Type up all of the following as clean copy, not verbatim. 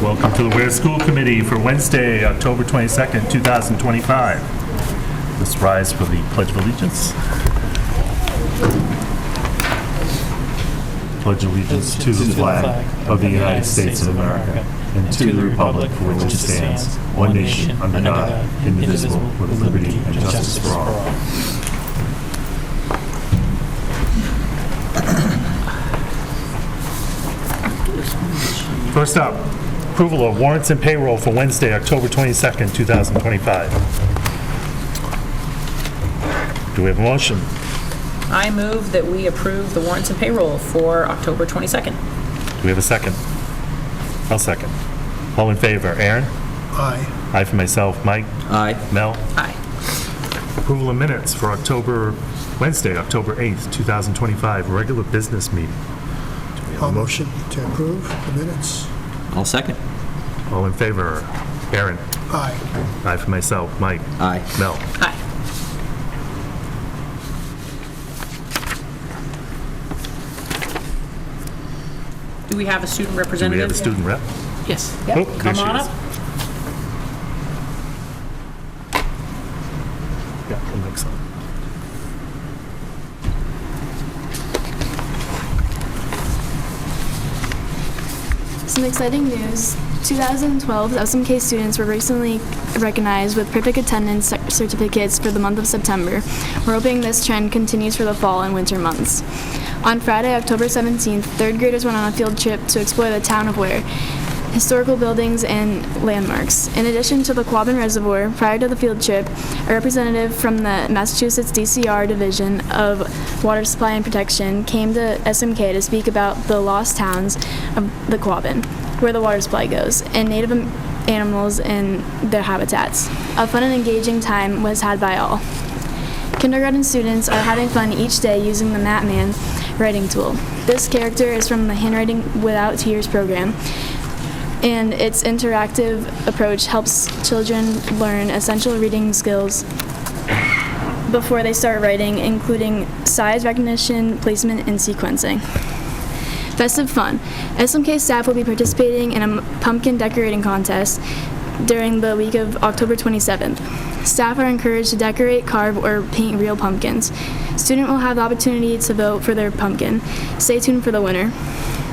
Welcome to the Ware School Committee for Wednesday, October 22nd, 2025. Let's rise for the Pledge of Allegiance. Pledge allegiance to the flag of the United States of America and to the republic for which it stands, one nation, under God, indivisible, with liberty and justice for all. First up, approval of warrants and payroll for Wednesday, October 22nd, 2025. Do we have a motion? I move that we approve the warrants and payroll for October 22nd. Do we have a second? I'll second. All in favor? Aaron? Aye. Aye for myself. Mike? Aye. Mel? Aye. Approval of minutes for Wednesday, October 8th, 2025, regular business meeting. Do we have I'll a motion? to approve the minutes. I'll second. All in favor? Aaron? Aye. Aye for myself. Mike? Aye. Mel? Aye. Do we have a student Do we representative? have a student rep? Yes. Oh, there Come she on is. up. Yeah, the mic's on. Some exciting news. 2012 SMK students were recently recognized with perfect attendance certificates for the month of September. We're hoping this trend continues for the fall and winter months. On Friday, October 17th, third graders went on a field trip to explore the town of Ware, historical buildings and landmarks. In addition to the Quabbin Reservoir, prior to the field trip, a representative from the Massachusetts DCR Division of Water Supply and Protection came to SMK to speak about the lost towns of the Quabbin, where the water supply goes, and native animals and their habitats. A fun and engaging time was had by all. Kindergarten students are having fun each day using the Matman writing tool. This character is from the Handwriting Without Tears program, and its interactive approach helps children learn essential reading skills before they start writing, including size recognition, placement, and sequencing. Festive fun. SMK staff will be participating in a pumpkin decorating contest during the week of October 27th. Staff are encouraged to decorate, carve, or paint real pumpkins. Student will have the opportunity to vote for their pumpkin. Stay tuned for the winner.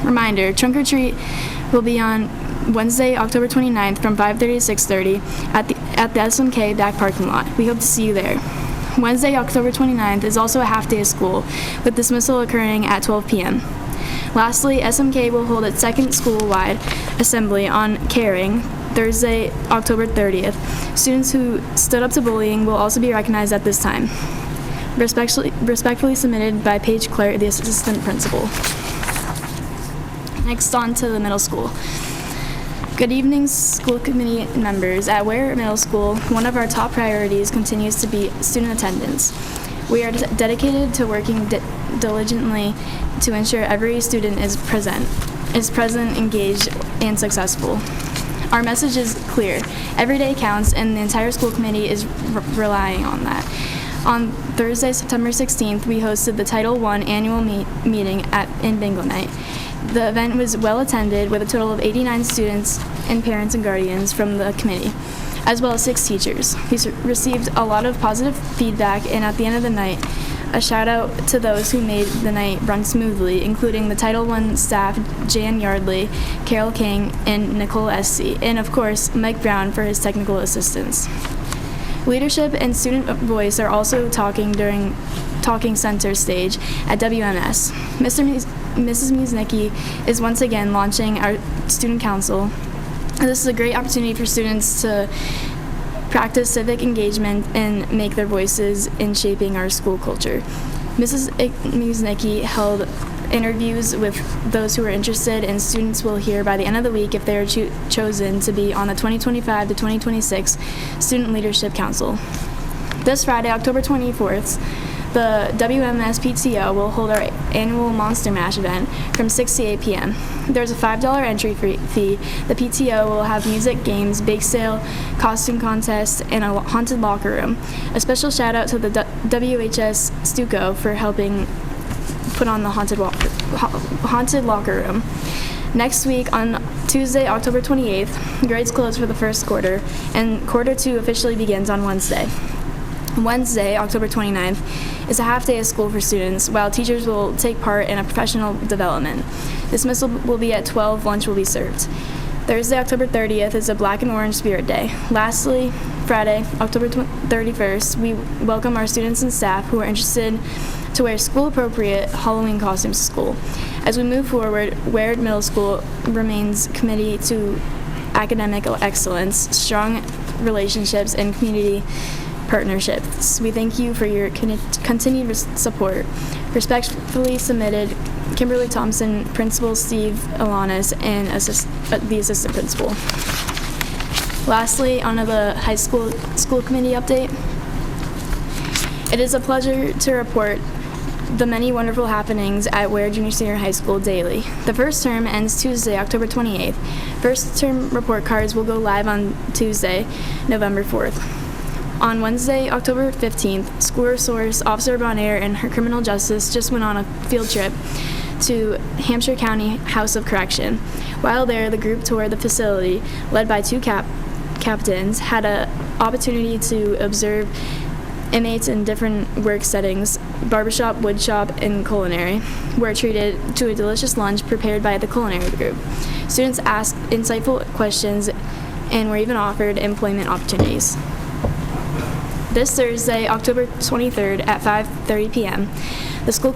Reminder, trunk or treat will be on Wednesday, October 29th from 5:30 to 6:30 at the SMK back parking lot. We hope to see you there. Wednesday, October 29th is also a half day of school, with dismissal occurring at 12 p.m. Lastly, SMK will hold its second school-wide assembly on caring Thursday, October 30th. Students who stood up to bullying will also be recognized at this time. Respectfully submitted by Paige Clare, the assistant principal. Next, on to the middle school. Good evening, school committee members. At Ware Middle School, one of our top priorities continues to be student attendance. We are dedicated to working diligently to ensure every student is present, engaged, and successful. Our message is clear. Every day counts, and the entire school committee is relying on that. On Thursday, September 16th, we hosted the Title I annual meeting in Bingo Night. The event was well attended with a total of 89 students and parents and guardians from the committee, as well as 6 teachers. We received a lot of positive feedback, and at the end of the night, a shout out to those who made the night run smoothly, including the Title I staff, Jan Yardley, Carol King, and Nicole S.C., and of course, Mike Brown for his technical assistance. Leadership and student voice are also talking during Talking Center stage at WMS. Mrs. Musnicki is once again launching our student council. This is a great opportunity for students to practice civic engagement and make their voices in shaping our school culture. Mrs. Musnicki held interviews with those who are interested, and students will hear by the end of the week if they are chosen to be on the 2025 to 2026 Student Leadership Council. This Friday, October 24th, the WMS PTO will hold our annual Monster Mash event from 6 to 8 p.m. There's a $5 entry fee. The PTO will have music, games, bake sale, costume contest, and a haunted locker room. A special shout out to the WHS Stuco for helping put on the haunted locker room. Next week, on Tuesday, October 28th, grades close for the first quarter, and quarter 2 officially begins on Wednesday. Wednesday, October 29th, is a half day of school for students, while teachers will take part in a professional development. Dismissal will be at 12, lunch will be served. Thursday, October 30th, is a Black and Orange Spirit Day. Lastly, Friday, October 31st, we welcome our students and staff who are interested to wear school-appropriate Halloween costumes to school. As we move forward, Ware Middle School remains committed to academic excellence, strong relationships, and community partnerships. We thank you for your continued support. Respectfully submitted, Kimberly Thompson, Principal Steve Alanis, and the Assistant Principal. Lastly, on to the high school committee update. It is a pleasure to report the many wonderful happenings at Ware Junior Senior High School daily. The first term ends Tuesday, October 28th. First term report cards will go live on Tuesday, November 4th. On Wednesday, October 15th, School Resource Officer Bonaire and her criminal justice just went on a field trip to Hampshire County House of Correction. While there, the group toured the facility, led by two captains, had an opportunity to observe inmates in different work settings. Barbershop, woodshop, and culinary were treated to a delicious lunch prepared by the culinary group. Students asked insightful questions and were even offered employment opportunities. This Thursday, October 23rd at 5:30 p.m., the school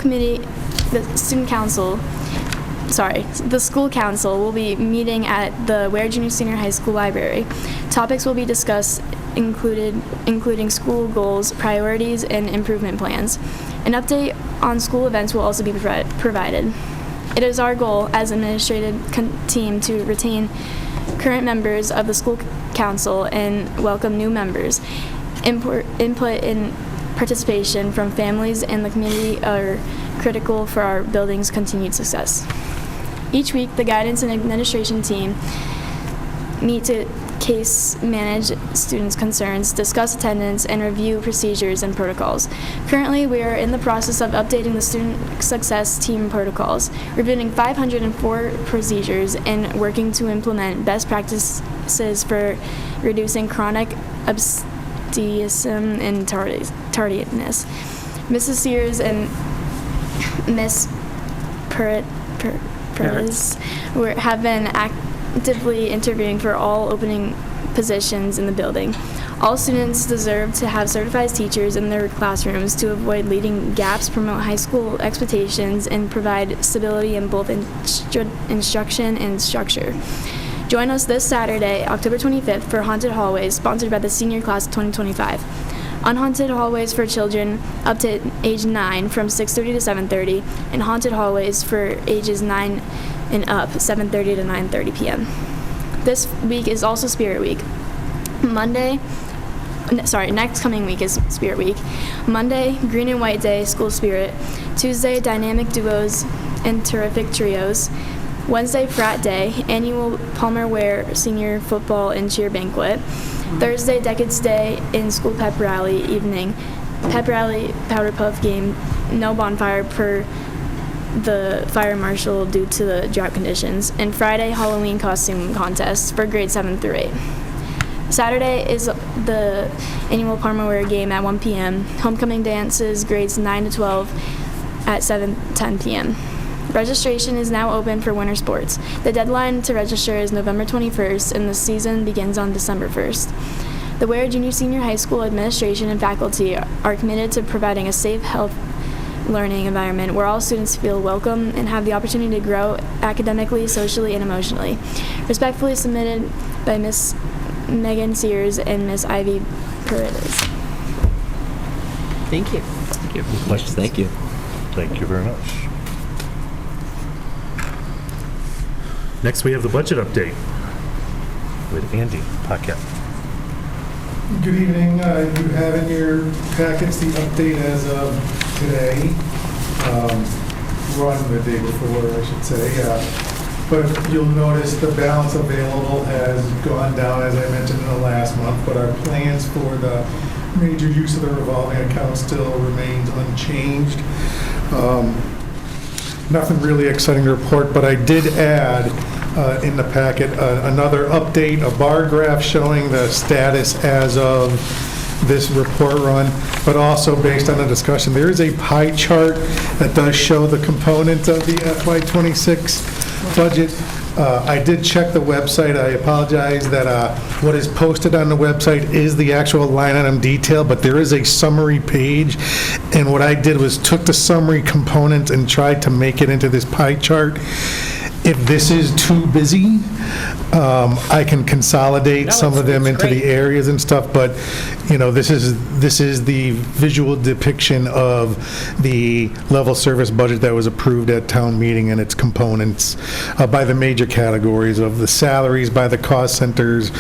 council will be meeting at the Ware Junior Senior High School Library. Topics will be discussed including school goals, priorities, and improvement plans. An update on school events will also be provided. It is our goal as administrative team to retain current members of the school council and welcome new members. Input and participation from families and the community are critical for our building's continued success. Each week, the guidance and administration team meet to case manage students' concerns, discuss attendance, and review procedures and protocols. Currently, we are in the process of updating the student success team protocols, reviewing 504 procedures, and working to implement best practices for reducing chronic absenteeism and tardiness. Mrs. Sears and Miss Perez have been actively interviewing for all opening positions in the building. All students deserve to have certified teachers in their classrooms to avoid leading gaps, promote high school expectations, and provide stability in both instruction and structure. Join us this Saturday, October 25th, for Haunted Hallways, sponsored by the senior class of 2025. Unhaunted Hallways for children up to age 9 from 6:30 to 7:30, and Haunted Hallways for ages 9 and up, 7:30 to 9:30 p.m. This week is also Spirit Week. Next coming week is Spirit Week. Monday, Green and White Day, School Spirit. Tuesday, Dynamic Duos and Terrific Trios. Wednesday, Frat Day, Annual Palmer Ware Senior Football and Cheer Banquet. Thursday, Decades Day in School Pep Rally Evening. Pep Rally Powder Puff Game, no bonfire per the fire marshal due to the drought conditions. And Friday, Halloween Costume Contest for grades 7 through 8. Saturday is the annual Palmer Ware game at 1 p.m. Homecoming dances grades 9 to 12 at 7:10 p.m. Registration is now open for winter sports. The deadline to register is November 21st, and the season begins on December 1st. The Ware Junior Senior High School administration and faculty are committed to providing a safe, health learning environment where all students feel welcome and have the opportunity to grow academically, socially, and emotionally. Respectfully submitted by Ms. Megan Sears and Ms. Ivy Paredes. Thank you. Thank you. Questions? Thank you. Thank you very much. Next, we have the budget update with Andy Paquette. Good evening. You have in your packets the update as of today, run the day before, I should say. But you'll notice the balance available has gone down, as I mentioned in the last month, but our plans for the major use of the revolving account still remains unchanged. Nothing really exciting to report, but I did add in the packet another update, a bar graph showing the status as of this report run, but also based on the discussion, there is a pie chart that does show the components of the FY26 budget. I did check the website. I apologize that what is posted on the website is the actual line item detail, but there is a summary page, and what I did was took the summary components and tried to make it into this pie chart. If this is too busy, I can consolidate No, some of them it's into the great. areas and stuff, but, you know, this is the visual depiction of the level service budget that was approved at town meeting and its components by the major categories of the salaries, by the cost centers,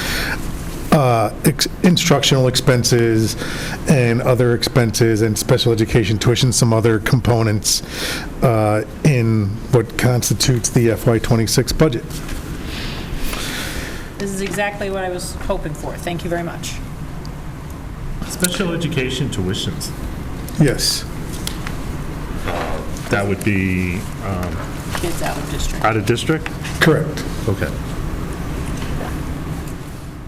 instructional expenses and other expenses, and special education tuition, some other components in what constitutes the FY26 budget. This is exactly what I was hoping for. Thank you very much. Special education tuitions, Yes. that would be Kids out of district. out of district? Correct. Okay.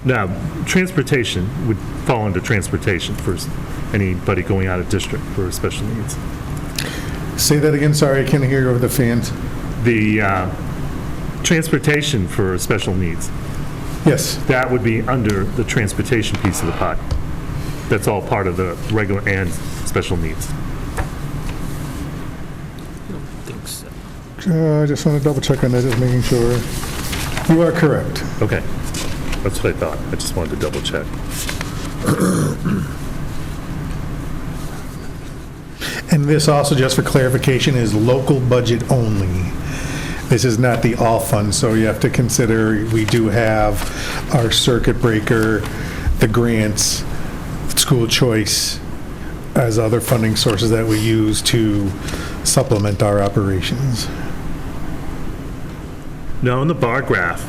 Now, transportation would fall under transportation for anybody going out of district for special needs. Say that again, sorry, I can't hear you over the fans. The transportation for special needs, Yes. that would be under the transportation piece of the pot. That's all part of the regular and special needs. I just want to double check on that, just making sure. You are correct. Okay, that's what I thought. I just wanted to double check. And this also, just for clarification, is local budget only. This is not the all funds, so you have to consider, we do have our circuit breaker, the grants, school choice, as other funding sources that we use to supplement our operations. Now, in the bar graph,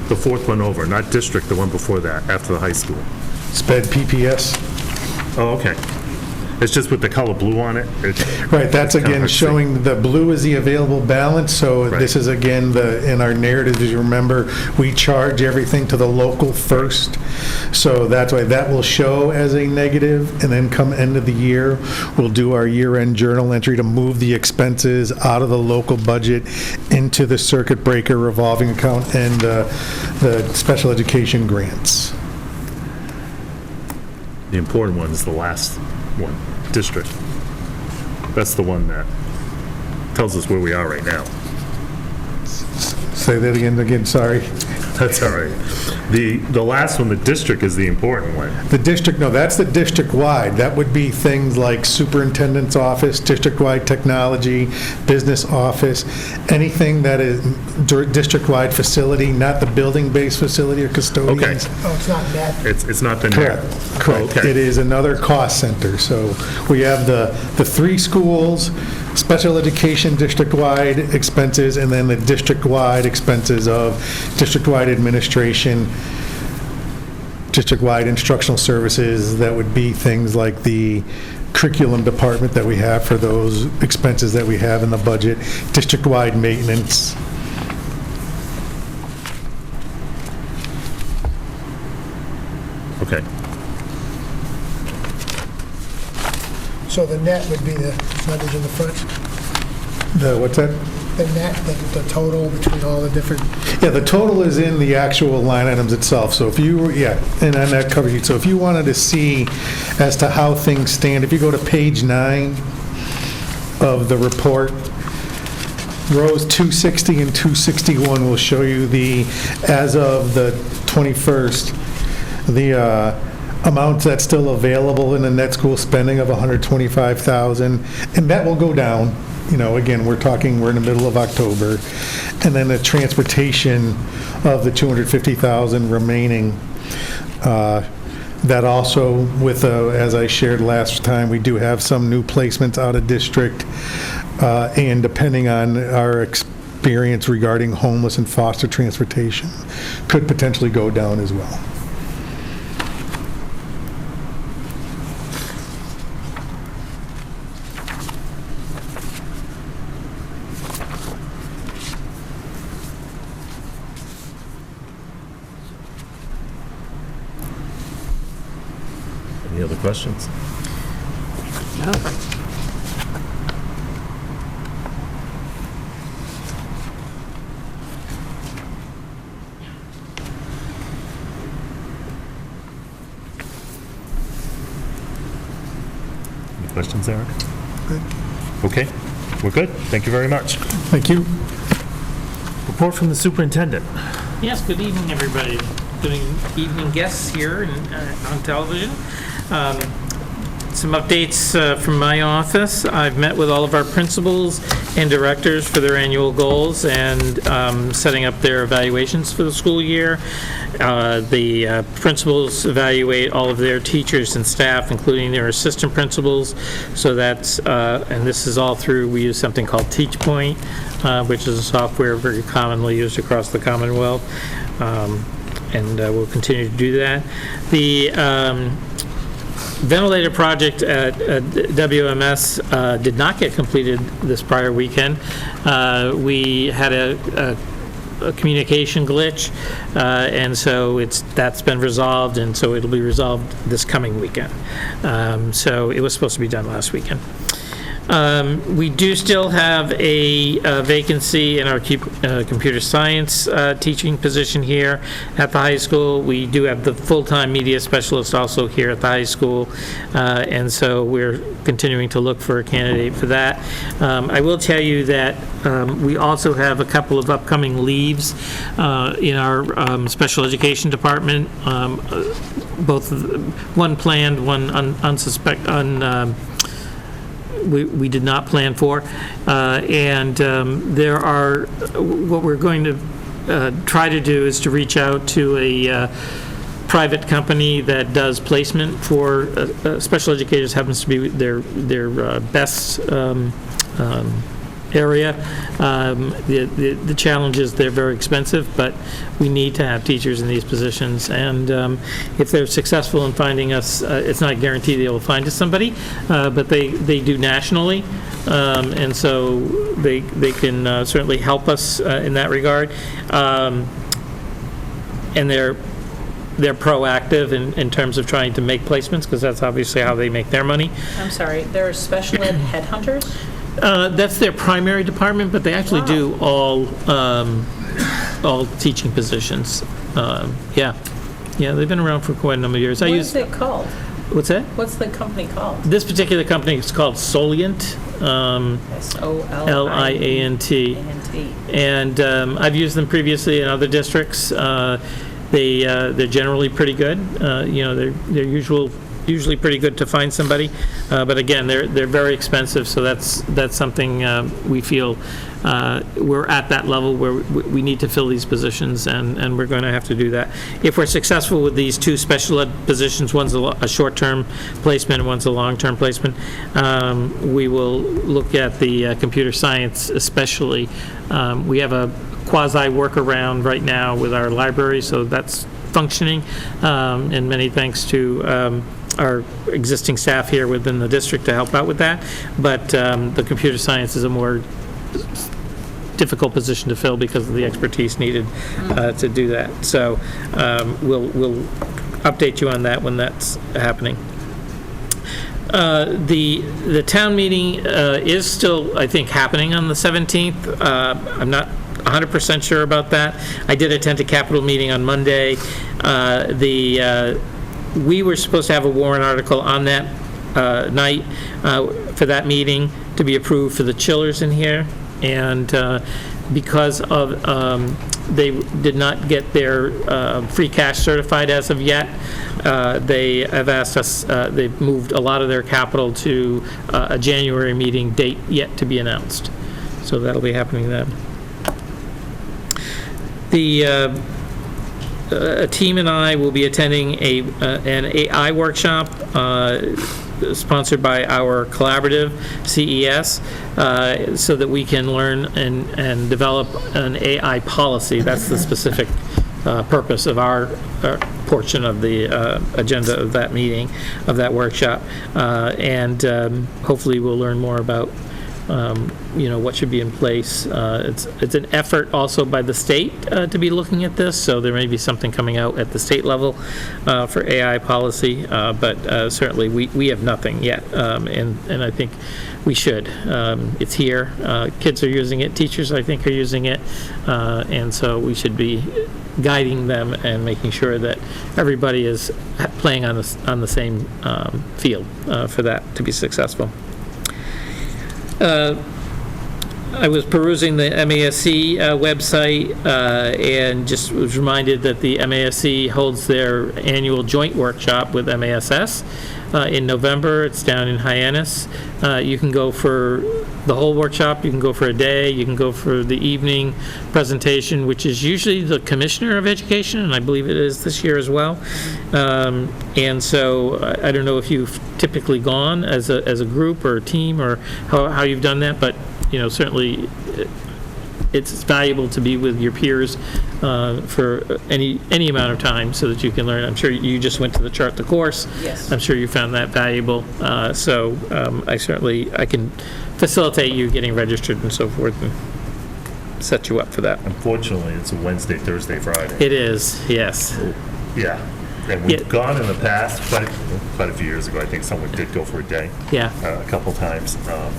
the fourth one over, not district, the one before that, after the high school. SPED PPS. Oh, okay. It's just with the color blue on it? Right, that's It's kinda again hard to see. showing the blue is the available balance, so Right. this is again, in our narrative, as you remember, we charge everything to the local first, so that's why that will show as a negative, and then come end of the year, we'll do our year-end journal entry to move the expenses out of the local budget into the circuit breaker revolving account and the special education grants. The important one is the last one, district. That's the one that tells us where we are right now. Say that again, sorry. That's all right. The last one, the district, is the important one. The district, no, that's the district-wide. That would be things like superintendent's office, district-wide technology, business office, anything that is district-wide facility, not the building-based facility or custodians. Okay. Oh, it's not net. It's not the net. Correct, correct. Okay. It is another cost center. So we have the three schools, special education district-wide expenses, and then the district-wide expenses of district-wide administration, district-wide instructional services. That would be things like the curriculum department that we have for those expenses that we have in the budget, district-wide maintenance. Okay. So the net would be the numbers in the front? What's that? The net, the total between all the different, Yeah, the total is in the actual line items itself, so if you, and on that cover sheet, so if you wanted to see as to how things stand, if you go to page 9 of the report, rows 260 and 261 will show you as of the 21st, the amounts that's still available in the net school spending of $125,000, and that will go down. You know, again, we're in the middle of October, and then the transportation of the $250,000 remaining. That also, with, as I shared last time, we do have some new placements out of district, and depending on our experience regarding homeless and foster transportation, could potentially go down as well. other questions? Any questions, Eric? Okay, we're good. Thank you very much. Thank you. Report from the superintendent. Yes, good evening, everybody. Good evening, guests here on television. Some updates from my office. I've met with all of our principals and directors for their annual goals and setting up their evaluations for the school year. The principals evaluate all of their teachers and staff, including their assistant principals. So that's, and this is all through, we use something called TeachPoint, which is a software very commonly used across the Commonwealth. And we'll continue to do that. The ventilator project at WMS did not get completed this prior weekend. We had a communication glitch, and so that's been resolved, and so it'll be resolved this coming weekend. So it was supposed to be done last weekend. We do still have a vacancy in our computer science teaching position here at the high school. We do have the full-time media specialist also here at the high school, and so we're continuing to look for a candidate for that. I will tell you that we also have a couple of upcoming leaves in our special education department, both one planned, one we did not plan for, and there are, what we're going to try to do is to reach out to a private company that does placement for special educators. Happens to be their best area. The challenge is they're very expensive, but we need to have teachers in these positions, and if they're successful in finding us, it's not a guarantee they will find us somebody, but they do nationally, and so they can certainly help us in that regard, and they're proactive in terms of trying to make placements, because that's obviously how they make their money. I'm sorry, there are special ed headhunters? That's their primary department, but they actually do all teaching positions. Yeah, they've been around for quite a number of years. What is it called? What's that? What's the company called? This particular company is called Soliant. Soliant. And I've used them previously in other districts. They're generally pretty good. They're usually pretty good to find somebody, but again, they're very expensive, so that's something we feel we're at that level where we need to fill these positions, and we're going to have to do that. If we're successful with these two special ed positions, one's a short-term placement and one's a long-term placement, we will look at the computer science especially. We have a quasi workaround right now with our library, so that's functioning, and many thanks to our existing staff here within the district to help out with that, but the computer science is a more difficult position to fill because of the expertise needed to do that. So we'll update you on that when that's happening. The town meeting is still, I think, happening on the 17th. I'm not 100% sure about that. I did attend a Capitol meeting on Monday. We were supposed to have a warrant article on that night for that meeting to be approved for the chillers in here, and because of they did not get their free cash certified as of yet, they have asked us, they've moved a lot of their capital to a January meeting date yet to be announced. So that'll be happening then. A team and I will be attending an AI workshop sponsored by our collaborative, CES, so that we can learn and develop an AI policy. That's the specific purpose of our portion of the agenda of that meeting, of that workshop. And hopefully we'll learn more about what should be in place. It's an effort also by the state to be looking at this, so there may be something coming out at the state level for AI policy, but certainly we have nothing yet, and I think we should. It's here. Kids are using it. Teachers, I think, are using it, and so we should be guiding them and making sure that everybody is playing on the same field for that to be successful. I was perusing the MASC website and just was reminded that the MASC holds their annual joint workshop with MASS in November. It's down in Hyannis. You can go for the whole workshop, you can go for a day, you can go for the evening presentation, which is usually the Commissioner of Education, and I believe it is this year as well. And so I don't know if you've typically gone as a group or a team, or how you've done that, but certainly it's valuable to be with your peers for any amount of time so that you can learn. I'm sure you just went to the Chart the Course. Yes. I'm sure you found that valuable. So I can facilitate you getting registered and so forth and set you up for that. Unfortunately, it's a Wednesday, Thursday, Friday. It is, yes. Yeah. And we've gone in the past, quite a few years ago, I think someone did go for a day. Yeah. A couple times.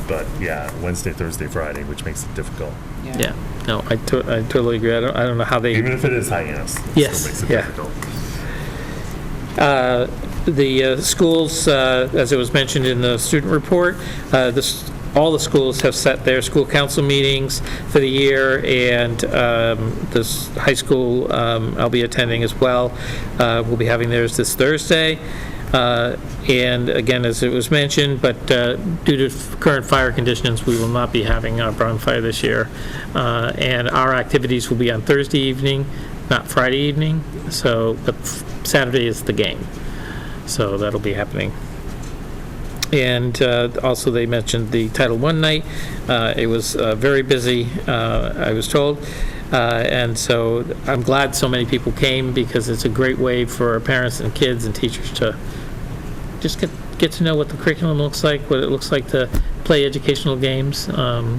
But yeah, Wednesday, Thursday, Friday, which makes it difficult. Yeah. No, I totally agree. I don't know how they... Even if it is Hyannis, it Yes, still makes it yeah. difficult. The schools, as it was mentioned in the student report, all the schools have set their school council meetings for the year, and this high school I'll be attending as well. We'll be having theirs this Thursday. And again, as it was mentioned, but due to current fire conditions, we will not be having our bonfire this year. And our activities will be on Thursday evening, not Friday evening. But Saturday is the game. So that'll be happening. And also they mentioned the Title I night. It was very busy, I was told. And so I'm glad so many people came, because it's a great way for our parents and kids and teachers to just get to know what the curriculum looks like, what it looks like to play educational games.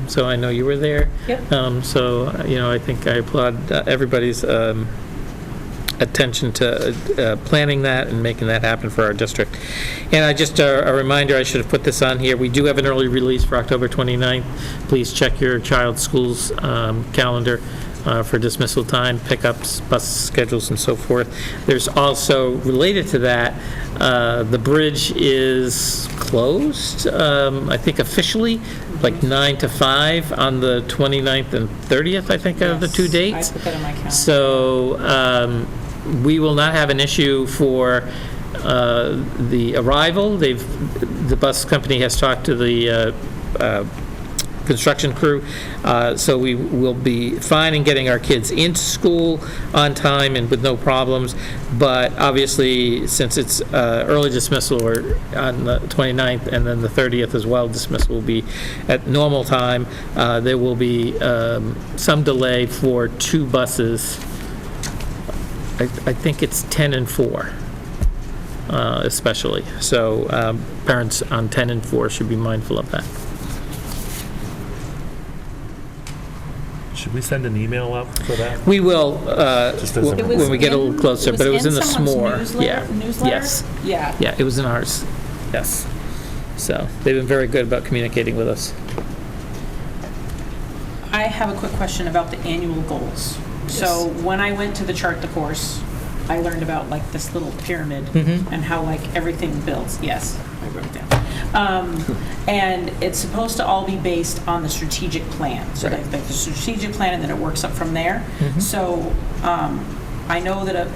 So I know you were there. Yep. I think I applaud everybody's attention to planning that and making that happen for our district. And I just, a reminder, I should have put this on here, we do have an early release for October 29th. Please check your child's school's calendar for dismissal time, pickups, bus schedules, and so forth. There's also, related to that, the bridge is closed, I think officially, like 9 to 5 on the 29th and 30th, I think, are the two dates. I put that on my calendar. So we will not have an issue for the arrival. The bus company has talked to the construction crew, so we will be fine in getting our kids into school on time and with no problems. But obviously, since it's early dismissal or on the 29th and then the 30th as well, dismissal will be at normal time. There will be some delay for two buses. I think it's 10 and 4, especially. So parents on 10 and 4 should be mindful of that. Should we send an email out for that? We will, Just as a when we get a little closer, but it was in the s'more. Newsletter? Yes. Yeah. Yeah, it was in ours. Yes. So they've been very good about communicating with us. I have a quick question about the annual goals. So when I went to the Chart the Course, I learned about like this little pyramid and how like everything builds. Yes, I wrote it down. And it's supposed to all be based on the strategic plan. So like the strategic plan, and then it works up from there. So I know that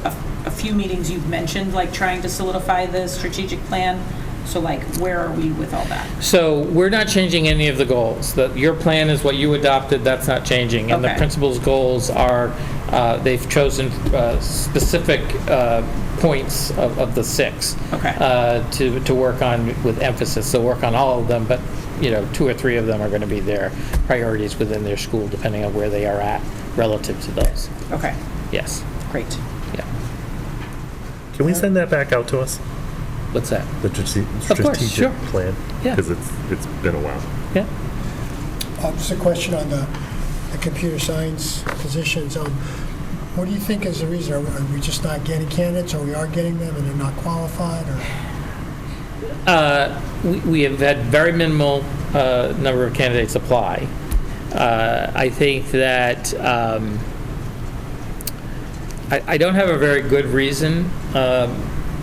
a few meetings you've mentioned like trying to solidify the strategic plan. So like, where are we with all that? So we're not changing any of the goals. Your plan is what you adopted, that's not changing. And the Okay. principal's goals are, they've chosen specific points of the 6 to work on with emphasis. They'll work on all of them, but 2 or 3 of them are going to be their priorities within their school, depending on where they are at relative to those. Okay, Yes. great. Yeah. Can we send that back out to us? What's that? The course, strategic sure. plan? Yeah. Because it's been a while. Yeah. Just a question on the computer science positions. What do you think is the reason? Are we just not getting candidates, or we are getting them and they're not qualified? Or? We have had very minimal number of candidates apply. I think that I don't have a very good reason.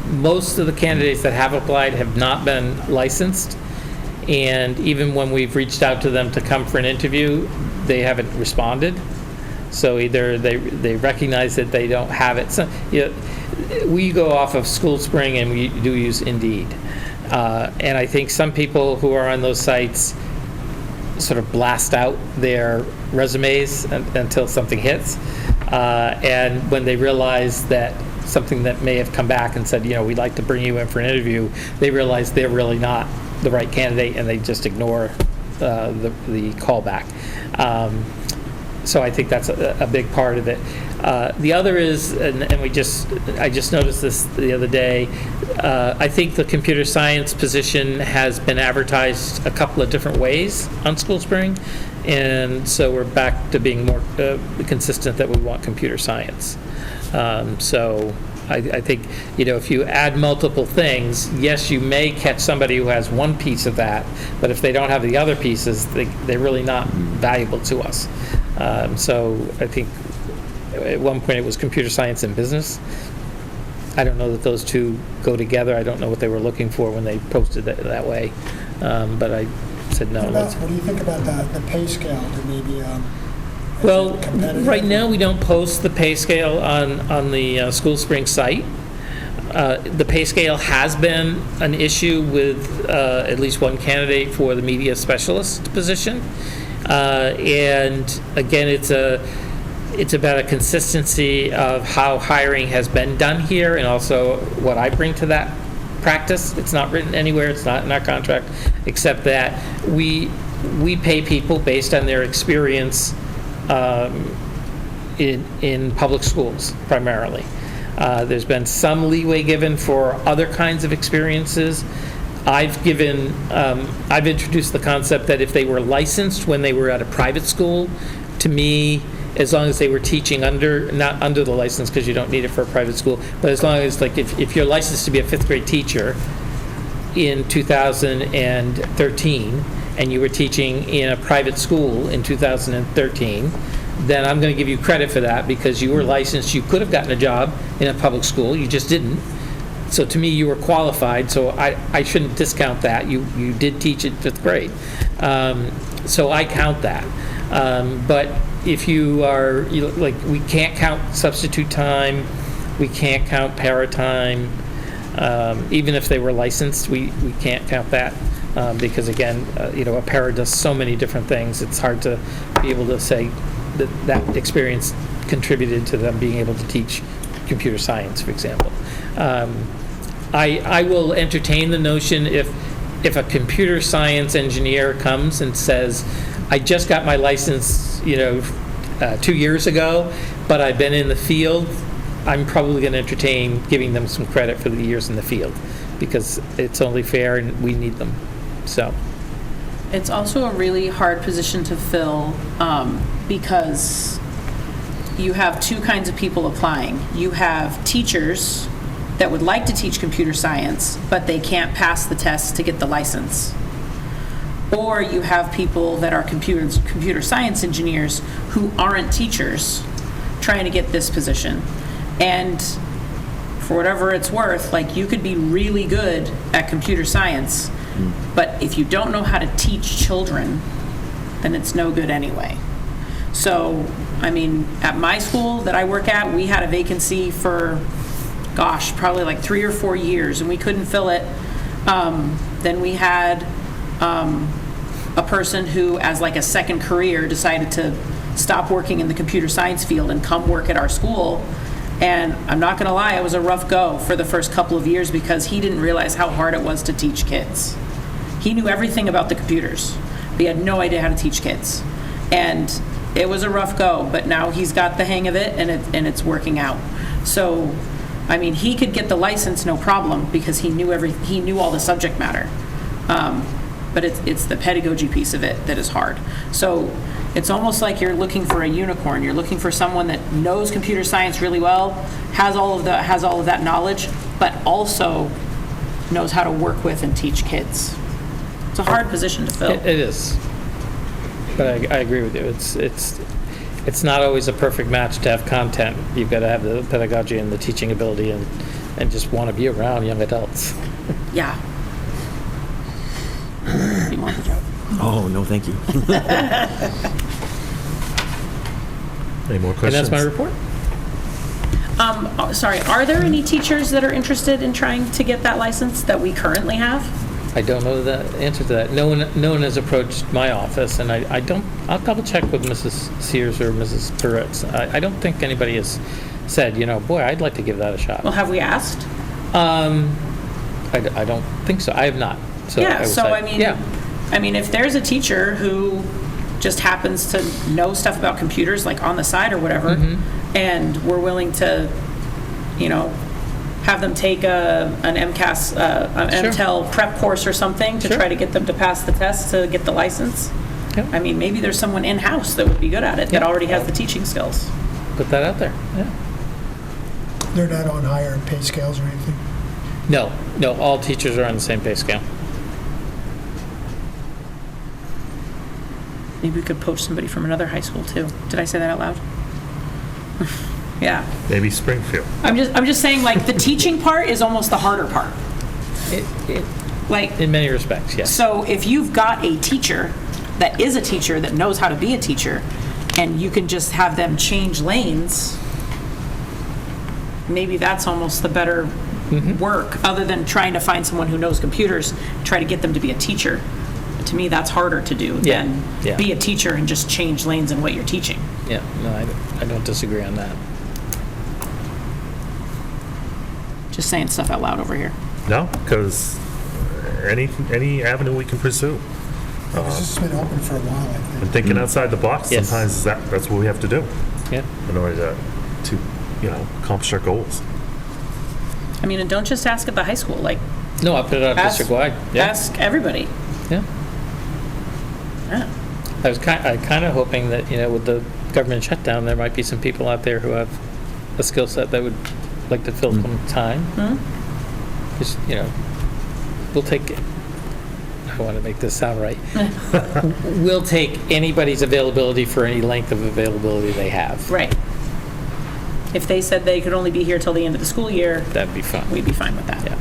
Most of the candidates that have applied have not been licensed, and even when we've reached out to them to come for an interview, they haven't responded. So either they recognize that they don't have it. So, we go off of School Spring, and we do use Indeed. And I think some people who are on those sites sort of blast out their resumes until something hits. And when they realize that something that may have come back and said, we'd like to bring you in for an interview, they realize they're really not the right candidate, and they just ignore the callback. So I think that's a big part of it. The other is, and I just noticed this the other day, I think the computer science position has been advertised a couple of different ways on School Spring, and so we're back to being more consistent that we want computer science. So I think, if you add multiple things, yes, you may catch somebody who has one piece of that, but if they don't have the other pieces, they're really not valuable to us. So I think at one point it was computer science and business. I don't know that those two go together. I don't know what they were looking for when they posted it that way. But I said no. What do you think about the pay scale? To maybe well, right now we don't post the pay scale on the School Spring site. The pay scale has been an issue with at least one candidate for the media specialist position. And again, it's about a consistency of how hiring has been done here, and also what I bring to that practice. It's not written anywhere, it's not in our contract, except that we pay people based on their experience in public schools primarily. There's been some leeway given for other kinds of experiences. I've introduced the concept that if they were licensed when they were at a private school, to me, as long as they were teaching not under the license, because you don't need it for a private school, but as long as, like, if you're licensed to be a fifth grade teacher in 2013, and you were teaching in a private school in 2013, then I'm going to give you credit for that, because you were licensed. You could have gotten a job in a public school, you just didn't. So to me, you were qualified, so I shouldn't discount that. You did teach at fifth grade. So I count that. But if you are, we can't count substitute time, we can't count para time. Even if they were licensed, we can't count that. Because again, a para does so many different things. It's hard to be able to say that experience contributed to them being able to teach computer science, for example. I will entertain the notion if a computer science engineer comes and says, I just got my license, 2 years ago, but I've been in the field, I'm probably going to entertain giving them some credit for the years in the field, because it's only fair and we need them. So. It's also a really hard position to fill because you have two kinds of people applying. You have teachers that would like to teach computer science, but they can't pass the test to get the license. Or you have people that are computer science engineers who aren't teachers trying to get this position. And for whatever it's worth, you could be really good at computer science, but if you don't know how to teach children, then it's no good anyway. So, at my school that I work at, we had a vacancy for, probably 3 or 4 years, and we couldn't fill it. Then we had a person who, as a second career, decided to stop working in the computer science field and come work at our school. And I'm not going to lie, it was a rough go for the first couple of years, because he didn't realize how hard it was to teach kids. He knew everything about the computers, but he had no idea how to teach kids. And it was a rough go, but now he's got the hang of it, and it's working out. So, he could get the license no problem, because he knew all the subject matter. but it's the pedagogy piece of it that is hard. So it's almost like you're looking for a unicorn. You're looking for someone that knows computer science really well, has all of that knowledge, but also knows how to work with and teach kids. It's a hard position to fill. It is. But I agree with you. It's not always a perfect match to have content. You've got to have the pedagogy and the teaching ability and just want to be around young adults. Yeah. You want the job? Oh, no, thank you. Any more And questions? that's my report. Sorry, are there any teachers that are interested in trying to get that license that we currently have? I don't know the answer to that. No one has approached my office, and I'll double check with Mrs. Sears or Mrs. Peretz. I don't think anybody has said, boy, I'd like to give that a shot. Well, have we asked? I don't think so. I have not. So Yeah, will so say- I mean, Yeah. if there's a teacher who just happens to know stuff about computers, like on the side or whatever, and we're willing to, have them take an MCAS, an Sure. MTEL prep course or something to Sure. try to get them to pass the test to get the license. Yep. I mean, maybe there's someone in-house that would be good at it, that Yeah. already has the teaching skills. Put that out there. Yeah. They're not on higher pay scales or anything? No, all teachers are on the same pay scale. Maybe we could poach somebody from another high school too. Did I say that out loud? Yeah. Maybe Springfield. I'm just saying, like, the teaching part is almost the harder part. Like, In many respects, yes. so if you've got a teacher that is a teacher that knows how to be a teacher, and you can just have them change lanes, maybe that's almost the better work, other than trying to find someone who knows computers, try to get them to be a teacher. To me, that's harder to do Yeah, than yeah. be a teacher and just change lanes in what you're teaching. Yeah, no, I don't disagree on that. Just saying stuff out loud over here. No, because any avenue we can pursue. Because this has been open for a while, I think. And thinking outside the box, Yes. sometimes that's what we have to do Yeah. in order to accomplish our goals. I mean, and don't just ask at the high school, like, No, I'll put it out ask, district-wide. Yeah. ask everybody. Yeah. Yeah. I was kind of hoping that, with the government shutdown, there might be some people out there who have a skill set that would like to fill some time. Just, we'll take, I want to make this sound right. We'll take anybody's availability for any length of availability they have. Right. If they said they could only be here till the end of the school year, That'd be fun. we'd be fine with that. Yeah.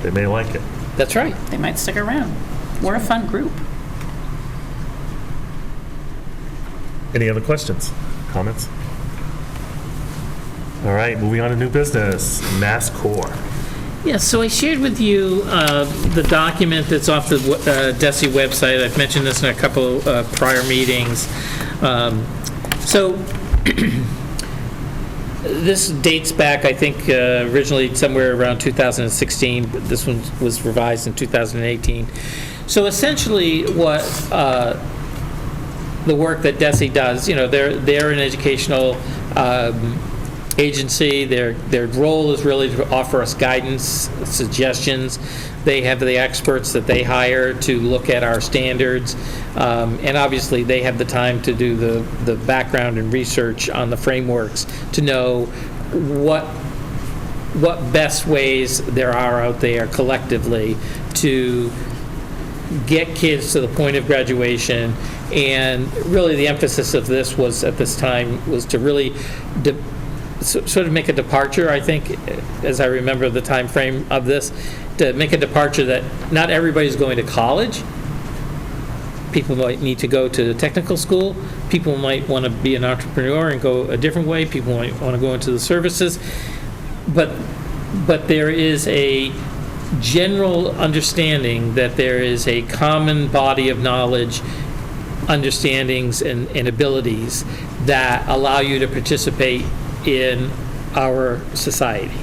They may like it. That's right. They might stick around. We're a fun group. Any other questions, comments? All right, moving on to new business, Mass Core. Yeah, so I shared with you the document that's off the DESI website. I've mentioned this in a couple prior meetings. So this dates back, I think, originally somewhere around 2016, but this one was revised in 2018. So essentially what the work that DESI does, they're an educational agency. Their role is really to offer us guidance, suggestions. They have the experts that they hire to look at our standards, and obviously they have the time to do the background and research on the frameworks to know what best ways there are out there collectively to get kids to the point of graduation. And really the emphasis of this was, at this time, was to really sort of make a departure, I think, as I remember the time frame of this, to make a departure that not everybody's going to college. People might need to go to technical school. People might want to be an entrepreneur and go a different way. People might want to go into the services. But there is a general understanding that there is a common body of knowledge, understandings, and abilities that allow you to participate in our society,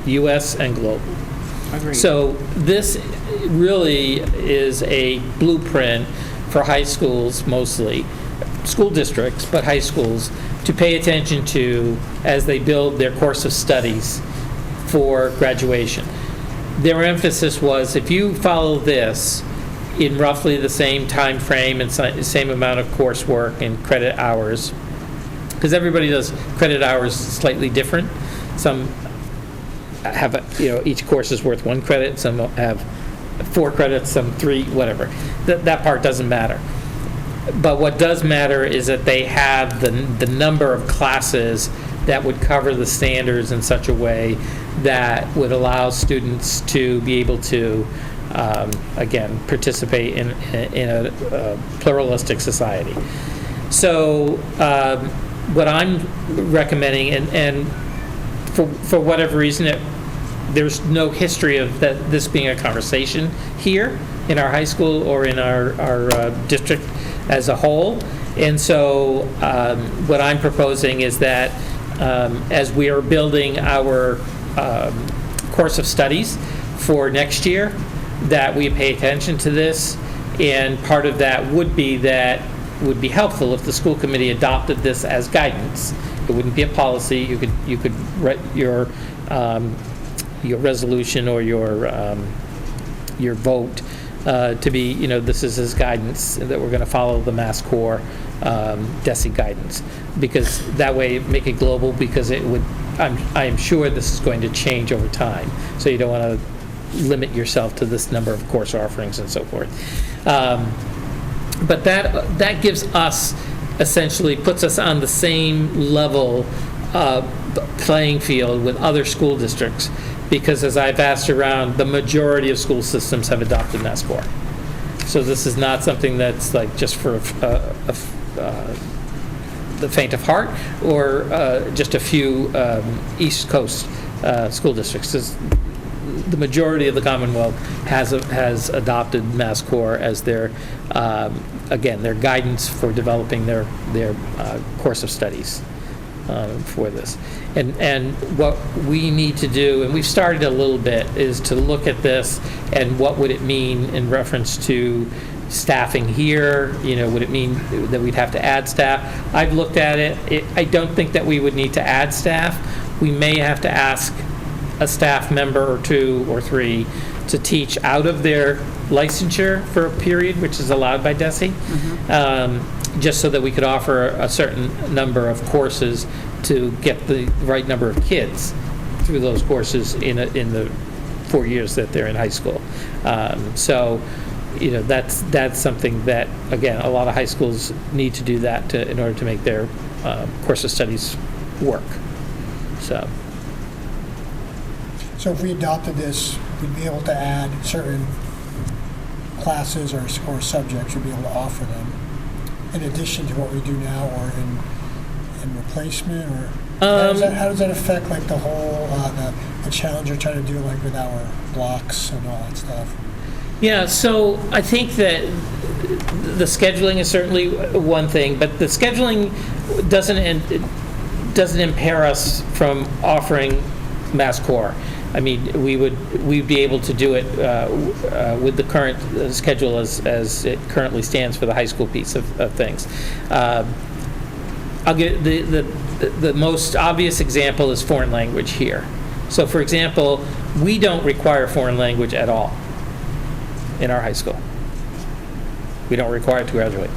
U.S. and global. Agreed. So this really is a blueprint for high schools, mostly, school districts, but high schools, to pay attention to as they build their course of studies for graduation. Their emphasis was, if you follow this, in roughly the same time frame and same amount of coursework and credit hours, because everybody does credit hours slightly different. Some have, each course is worth 1 credit, some have 4 credits, some 3, whatever. That part doesn't matter. But what does matter is that they have the number of classes that would cover the standards in such a way that would allow students to be able to, again, participate in a pluralistic society. So what I'm recommending, and for whatever reason, there's no history of this being a conversation here in our high school or in our district as a whole. And so what I'm proposing is that as we are building our course of studies for next year, that we pay attention to this. And part of that would be helpful if the school committee adopted this as guidance. It wouldn't be a policy. You could write your resolution or your vote to be, this is his guidance, that we're going to follow the Mass Core DESE guidance, because that way make it global, because it would, I am sure this is going to change over time, so you don't want to limit yourself to this number of course offerings and so forth. But that gives us, essentially puts us on the same level playing field with other school districts, because as I've asked around, the majority of school systems have adopted Mass Core. So this is not something that's like just for the faint of heart, or just a few East Coast school districts. The majority of the Commonwealth has adopted Mass Core as their, again, their guidance for developing their course of studies for this. And what we need to do, and we've started a little bit, is to look at this and what would it mean in reference to staffing here. Would it mean that we'd have to add staff? I've looked at it. I don't think that we would need to add staff. We may have to ask a staff member or 2 or 3 to teach out of their licensure for a period, which is allowed by DESE, just so that we could offer a certain number of courses to get the right number of kids through those courses in the 4 years that they're in high school. So, that's something that, again, a lot of high schools need to do that in order to make their course of studies work. So if we adopted this, we'd be able to add certain classes or subjects, we'd be able to offer them in addition to what we do now, or in replacement, or how does that affect like the whole the challenge you're trying to do, like with our blocks and all that stuff? Yeah, so I think that the scheduling is certainly one thing, but the scheduling doesn't impair us from offering Mass Core. I mean, we'd be able to do it with the current schedule as it currently stands for the high school piece of things. I'll get the most obvious example is foreign language here. So, for example, we don't require foreign language at all in our high school. We don't require it to graduate.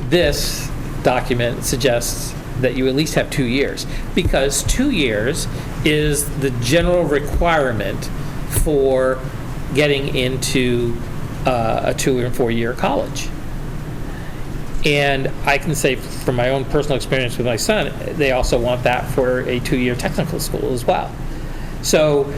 This document suggests that you at least have 2 years, because 2 years is the general requirement for getting into a 2 or 4 year college. And I can say from my own personal experience with my son, they also want that for a 2-year technical school as well. So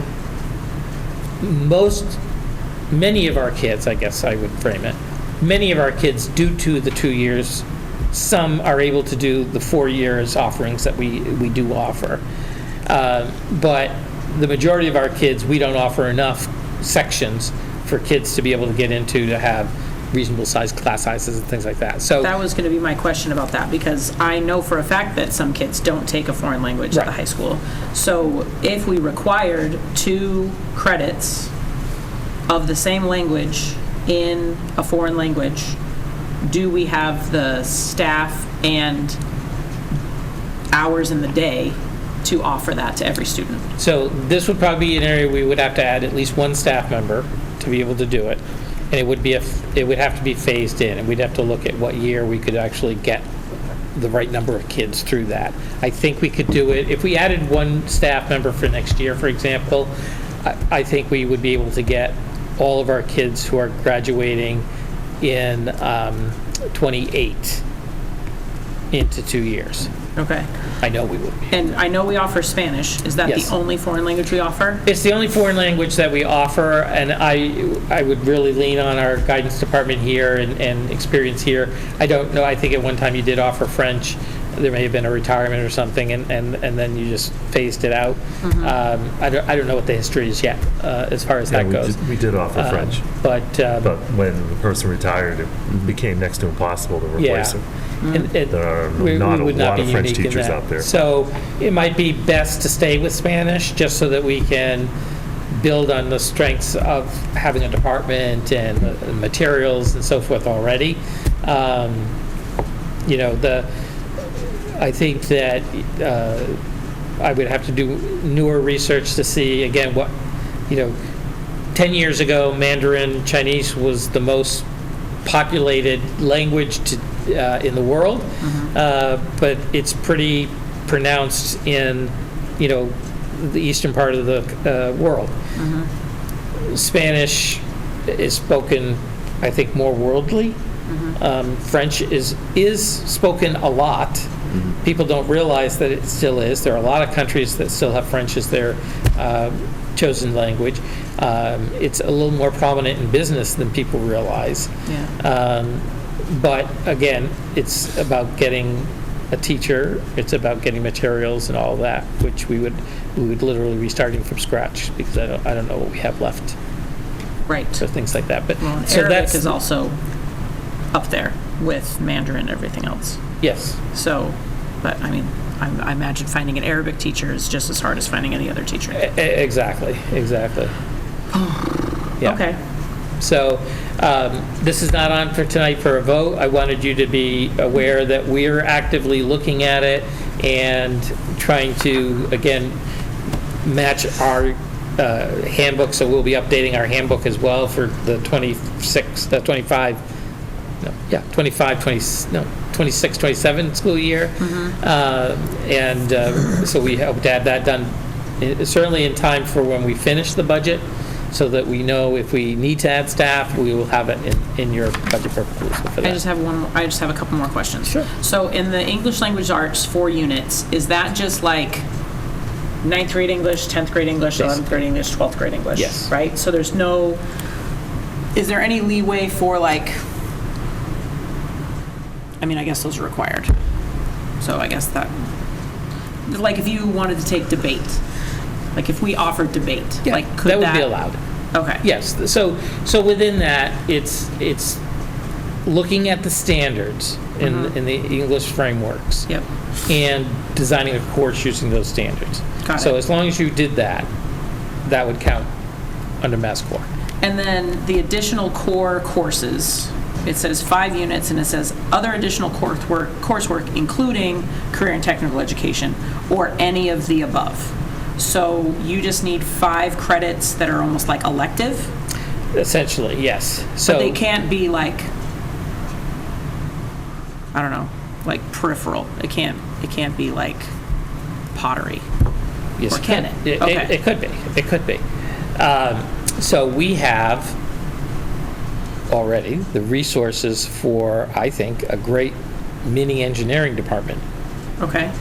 many of our kids, I guess I would frame it, many of our kids do to the 2 years. Some are able to do the 4 years offerings that we do offer. But the majority of our kids, we don't offer enough sections for kids to be able to get into, to have reasonable sized class sizes and things like that. So that was going to be my question about that, because I know for a fact that some kids don't take a foreign language at the high school. So if we required 2 credits of the same language in a foreign language, do we have the staff and hours in the day to offer that to every student? So this would probably be an area we would have to add at least 1 staff member to be able to do it. And it would have to be phased in, and we'd have to look at what year we could actually get the right number of kids through that. I think we could do it, if we added one staff member for next year, for example, I think we would be able to get all of our kids who are graduating in 28 into 2 years. Okay. I know we would be. And I know we offer Spanish. Is that Yes. the only foreign language we offer? It's the only foreign language that we offer, and I would really lean on our guidance department here and experience here. I don't know, I think at one time you did offer French. There may have been a retirement or something, and then you just phased it out. I don't know what the history is yet, as far as that goes. We did offer French, But when the person retired, it became next to impossible to replace it. There are we not a would not lot be of French unique in teachers that. out there. So it might be best to stay with Spanish, just so that we can build on the strengths of having a department and the materials and so forth already. I think that I would have to do newer research to see, again, 10 years ago, Mandarin Chinese was the most populated language in the world, but it's pretty pronounced in, the eastern part of the world. Spanish is spoken, I think, more worldly. French is spoken a lot. People don't realize that it still is. There are a lot of countries that still have French as their chosen language. It's a little more prominent in business than people realize. Yeah. But again, it's about getting a teacher. It's about getting materials and all that, which we would literally be starting from scratch, because I don't know what we have left. Right. So things like that. But Well, and so Arabic that's is also up there with Mandarin and everything else. yes. So, but I mean, I imagine finding an Arabic teacher is just as hard as finding any other teacher. Exactly. Yeah. Okay. So this is not on for tonight for a vote. I wanted you to be aware that we're actively looking at it and trying to, again, match our handbook. So we'll be updating our handbook as well for the 26, 27 school year. So we hope to have that done certainly in time for when we finish the budget, so that we know if we need to add staff, we will have it in your budget proposal for that. I just have a couple more questions. Sure. So in the English language arts 4 units, is that just like 9th grade English, 10th grade English, Yes. 11th grade English, 12th grade English? Yes. Right? So is there any leeway for I guess those are required. So I guess that, if you wanted to take debate, if we offered debate, Yeah, could that would be allowed. Okay. Yes, so within that, it's looking at the standards in the English frameworks. Yep. And designing a course using those standards. Got So it. as long as you did that, that would count under Mass Core. And then the additional core courses, it says 5 units, and it says other additional coursework, including career and technical education, or any of the above. So you just need 5 credits that are almost like elective, Essentially, yes. So but they can't be peripheral. It can't be like pottery. yes, or can it? Okay. It could be. It could be. So we have already the resources for, I think, a great mini engineering department. Okay.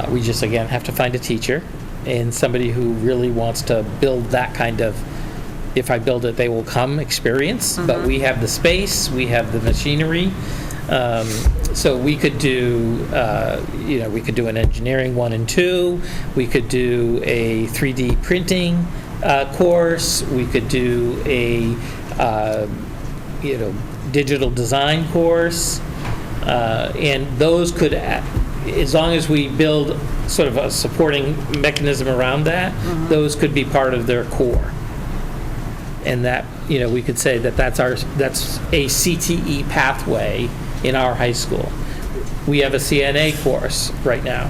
We just, again, have to find a teacher and somebody who really wants to build that kind of, if I build it, they will come experience. But we have the space, we have the machinery. So we could do, we could do an engineering 1 and 2. We could do a 3D printing course. We could do a, digital design course. And those could, as long as we build sort of a supporting mechanism around that, those could be part of their core. And that, we could say that that's a CTE pathway in our high school. We have a CNA course right now,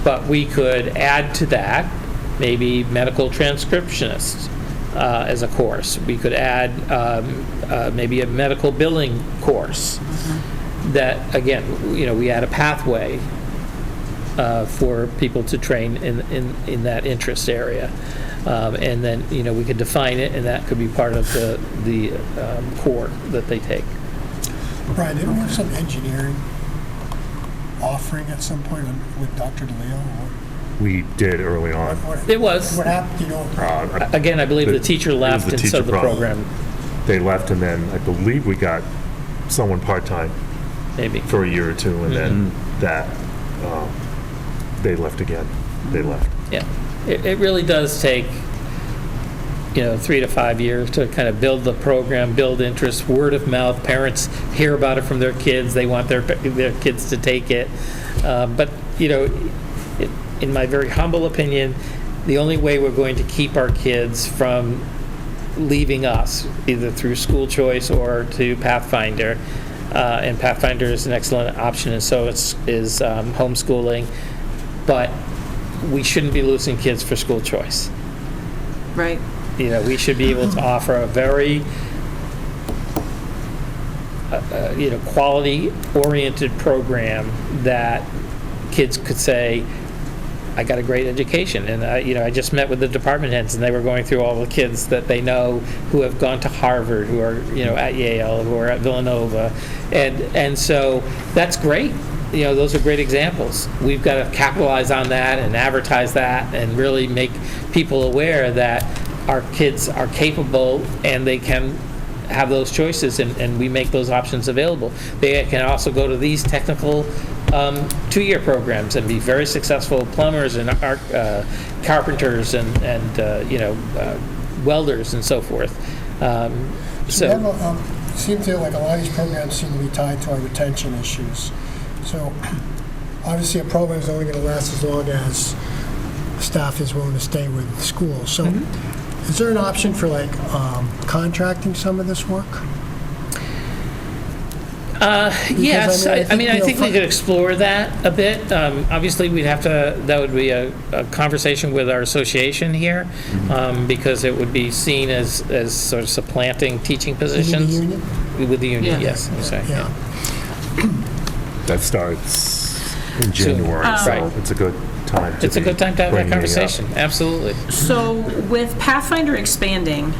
but we could add to that maybe medical transcriptionists, as a course. We could add maybe a medical billing course that, again, we add a pathway for people to train in that interest area. And then, we could define it, and that could be part of the core that they take. Brian, didn't we have some engineering offering at some point with Dr. DeLeo? We did early on. It was. What happened, Again, I believe the teacher left, the and teacher so the program, They left, and then I believe we got someone part-time maybe. for a year or two, and then that, they left again. They left. Yeah. It really does take, 3 to 5 years to kind of build the program, build interest, word of mouth. Parents hear about it from their kids. They want their kids to take it. But, in my very humble opinion, the only way we're going to keep our kids from leaving us, either through school choice or to Pathfinder, and Pathfinder is an excellent option, and so is homeschooling, but we shouldn't be losing kids for school choice. Right. We should be able to offer a very quality-oriented program that kids could say, I got a great education. And I just met with the department heads, and they were going through all the kids that they know who have gone to Harvard, who are at Yale, who are at Villanova, and so that's great. Those are great examples. We've got to capitalize on that and advertise that and really make people aware that our kids are capable and they can have those choices, and we make those options available. They can also go to these technical 2-year programs and be very successful plumbers and carpenters and welders and so forth. It seems to like a lot of these programs seem to be tied to our retention issues. So obviously a program is only going to last as long as staff is willing to stay with the school. So is there an option for contracting some of this work? Yes, I think we could explore that a bit. Obviously, that would be a conversation with our association here, because it would be seen as sort of supplanting teaching positions. With the union, yes. Yeah. That starts in January, so right. it's a good time to It's a good time to have that bringing it up. conversation, absolutely. So with Pathfinder expanding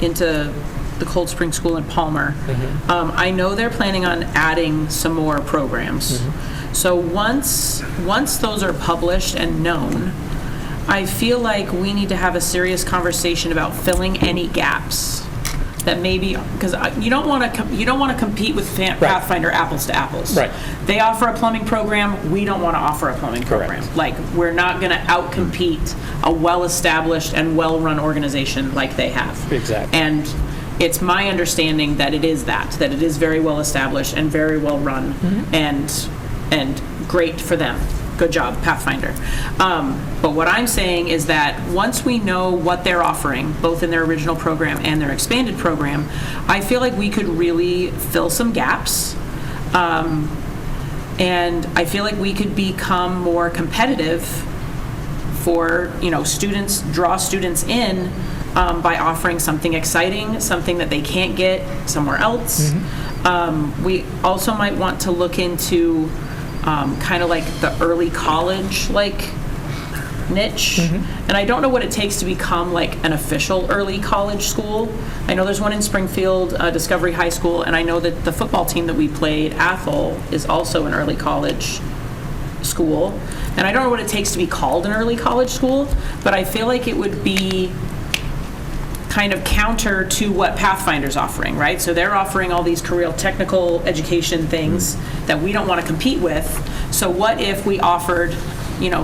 into the Cold Spring School in Palmer, I know they're planning on adding some more programs. So once those are published and known, I feel like we need to have a serious conversation about filling any gaps that maybe, because you don't want to compete with Pathfinder apples to apples. Right. They offer a plumbing program. We don't want to offer a plumbing program. Correct. Like, we're not going to outcompete a well-established and well-run organization like they have. Exactly. And it's my understanding that it is that it is very well established and very well run, and great for them. Good job, Pathfinder. But what I'm saying is that once we know what they're offering, both in their original program and their expanded program, I feel like we could really fill some gaps. And I feel like we could become more competitive for, students, draw students in by offering something exciting, something that they can't get somewhere else. We also might want to look into kind of like the early college niche. And I don't know what it takes to become like an official early college school. I know there's one in Springfield, Discovery High School, and I know that the football team that we played, Athol, is also an early college school. And I don't know what it takes to be called an early college school, but I feel like it would be kind of counter to what Pathfinder's offering, right? So they're offering all these career technical education things that we don't want to compete with. So what if we offered,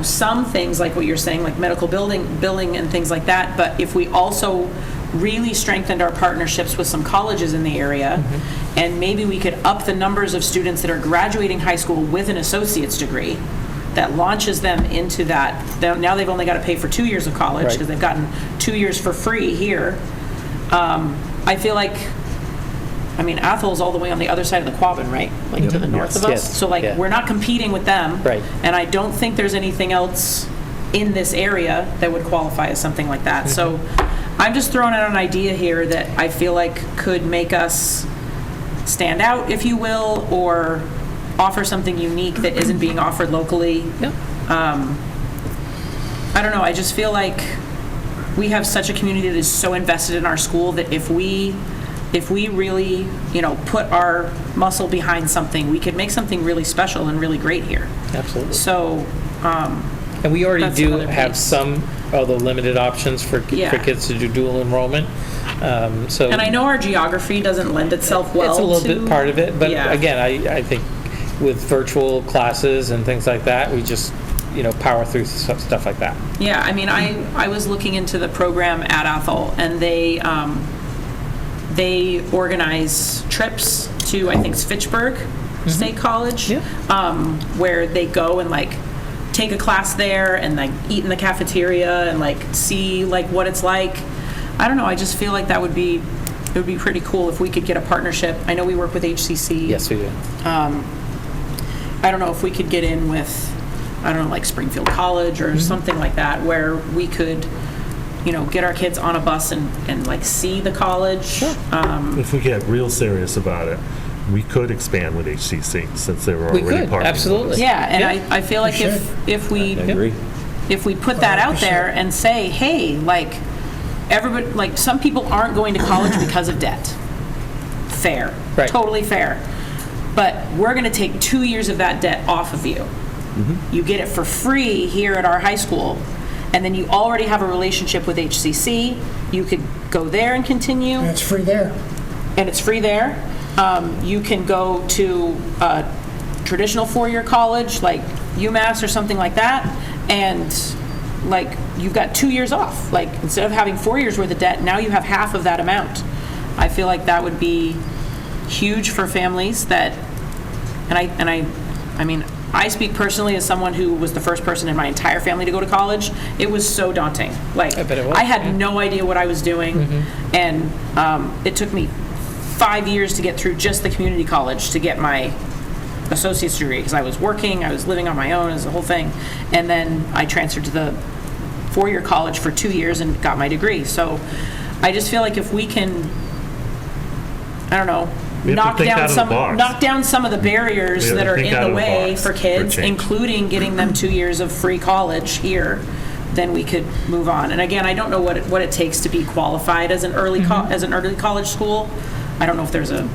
some things like what you're saying, like medical billing and things like that, but if we also really strengthened our partnerships with some colleges in the area, and maybe we could up the numbers of students that are graduating high school with an associate's degree, that launches them into that. Now they've only got to pay for 2 years of college because they've gotten 2 years for free here. I feel like, Athol's all the way on the other side of the Quabbin, right? Like to the north of us. Yes. So we're not competing with them. Right. And I don't think there's anything else in this area that would qualify as something like that. So I'm just throwing out an idea here that I feel like could make us stand out, if you will, or offer something unique that isn't being offered locally. Yep. I don't know, I just feel like we have such a community that is so invested in our school that if we really, put our muscle behind something, we could make something really special and really great here. Absolutely. So, And we already That's do another have piece. some, although limited options for Yeah. kids to do dual enrollment. So and I know our geography doesn't lend itself well it's a little to... bit part of it, but Yeah. again, I think with virtual classes and things like that, we just, power through stuff like that. Yeah, I mean, I was looking into the program at Athol, and they organize trips to, I think it's Fitchburg State College, Yeah. where they go and take a class there and eat in the cafeteria and see what it's like. I don't know, I just feel like it would be pretty cool if we could get a partnership. I know we work with HCC. Yes, we do. I don't know if we could get in with, Springfield College or something like that, where we could, get our kids on a bus and see the college. If we get real serious about it, we could expand with HCC since they were We already could, partnering with absolutely. us. Yeah, and Yeah. I feel like We if we agree. if we put that out there and say, hey, everybody, some people aren't going to college because of debt. Fair. Right. Totally fair. But we're going to take 2 years of that debt off of you. You get it for free here at our high school, and then you already have a relationship with HCC. You could go there and continue, And it's free there. and it's free there. You can go to a traditional four-year college like UMass or something like that, and you've got 2 years off. Instead of having 4 years worth of debt, now you have half of that amount. I feel like that would be huge for families that, I mean, I speak personally as someone who was the first person in my entire family to go to college. It was so daunting. I bet it was, I had yeah. no idea what I was doing, and it took me 5 years to get through just the community college to get my associate's degree, because I was working, I was living on my own, it was the whole thing. And then I transferred to the four-year college for 2 years and got my degree. So I just feel like if we can, I don't know, We have to think out of the box. knock down some of the barriers We have that to are think in out the of the way box for kids, for change. including getting them 2 years of free college here, then we could move on. And again, I don't know what it takes to be qualified as an early college school. I don't know if there's a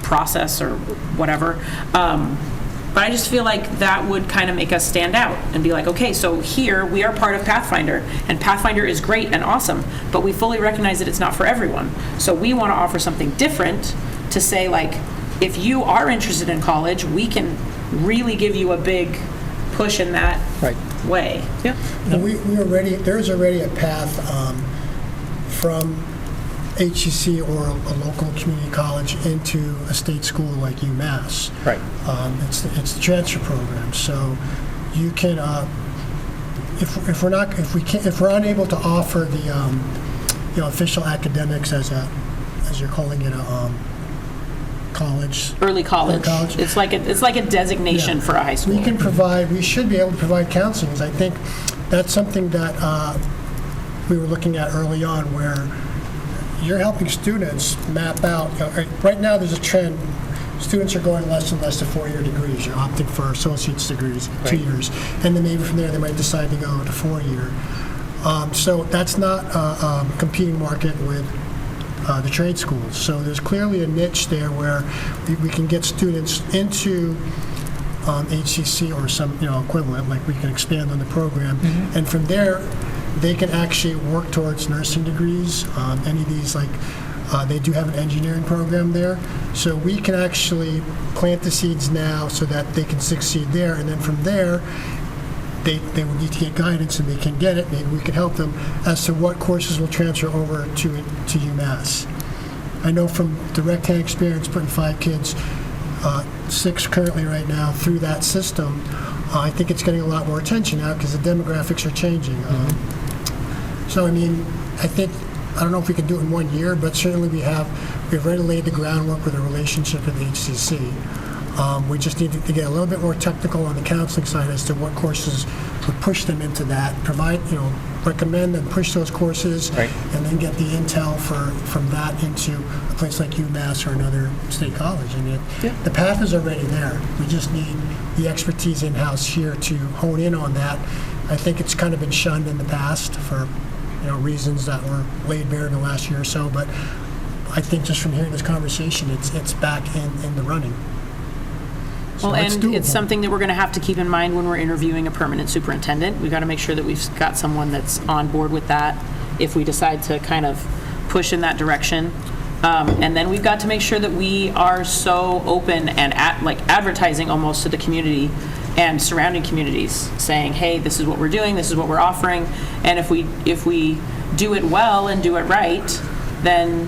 process or whatever. But I just feel like that would kind of make us stand out and be like, okay, so here we are part of Pathfinder, and Pathfinder is great and awesome, but we fully recognize that it's not for everyone. So we want to offer something different to say, if you are interested in college, we can really give you a big push in that Right. way. Yeah. There's already a path from HCC or a local community college into a state school like UMass. Right. It's the transfer program. So you can, if we're unable to offer the official academics as you're calling it a college. Early college. college. It's like a designation Yeah. for a high school. We should be able to provide counseling. 'Cause I think that's something that we were looking at early on, where you're helping students map out. Right now, there's a trend. Students are going less and less to four-year degrees. You're opting for associate's degrees, 2 Right. years. And then maybe from there, they might decide to go to four-year. So that's not a competing market with the trade schools. So there's clearly a niche there where we can get students into HCC or some equivalent, like we can expand on the program. And from there, they can actually work towards nursing degrees. Any of these, they do have an engineering program there. So we can actually plant the seeds now so that they can succeed there. And then from there, they would need to get guidance, and they can get it. Maybe we can help them as to what courses will transfer over to UMass. I know from direct-hand experience, putting 5 kids, 6 currently right now, through that system, I think it's getting a lot more attention now because the demographics are changing. So, I don't know if we can do it in 1 year, but certainly we've already laid the groundwork with a relationship with HCC. We just need to get a little bit more technical on the counseling side as to what courses would push them into that, recommend and push those courses, Right. and then get the intel from that into a place like UMass or another state college. I mean, the path is already there. We just need the expertise in-house here to hone in on that. I think it's kind of been shunned in the past for reasons that were laid bare in the last year or so, but I think just from hearing this conversation, it's back in the running. So Well, and doable. it's something that we're going to have to keep in mind when we're interviewing a permanent superintendent. We've got to make sure that we've got someone that's on board with that if we decide to kind of push in that direction. And then we've got to make sure that we are so open and advertising almost to the community and surrounding communities, saying, hey, this is what we're doing, this is what we're offering. And if we do it well and do it right, then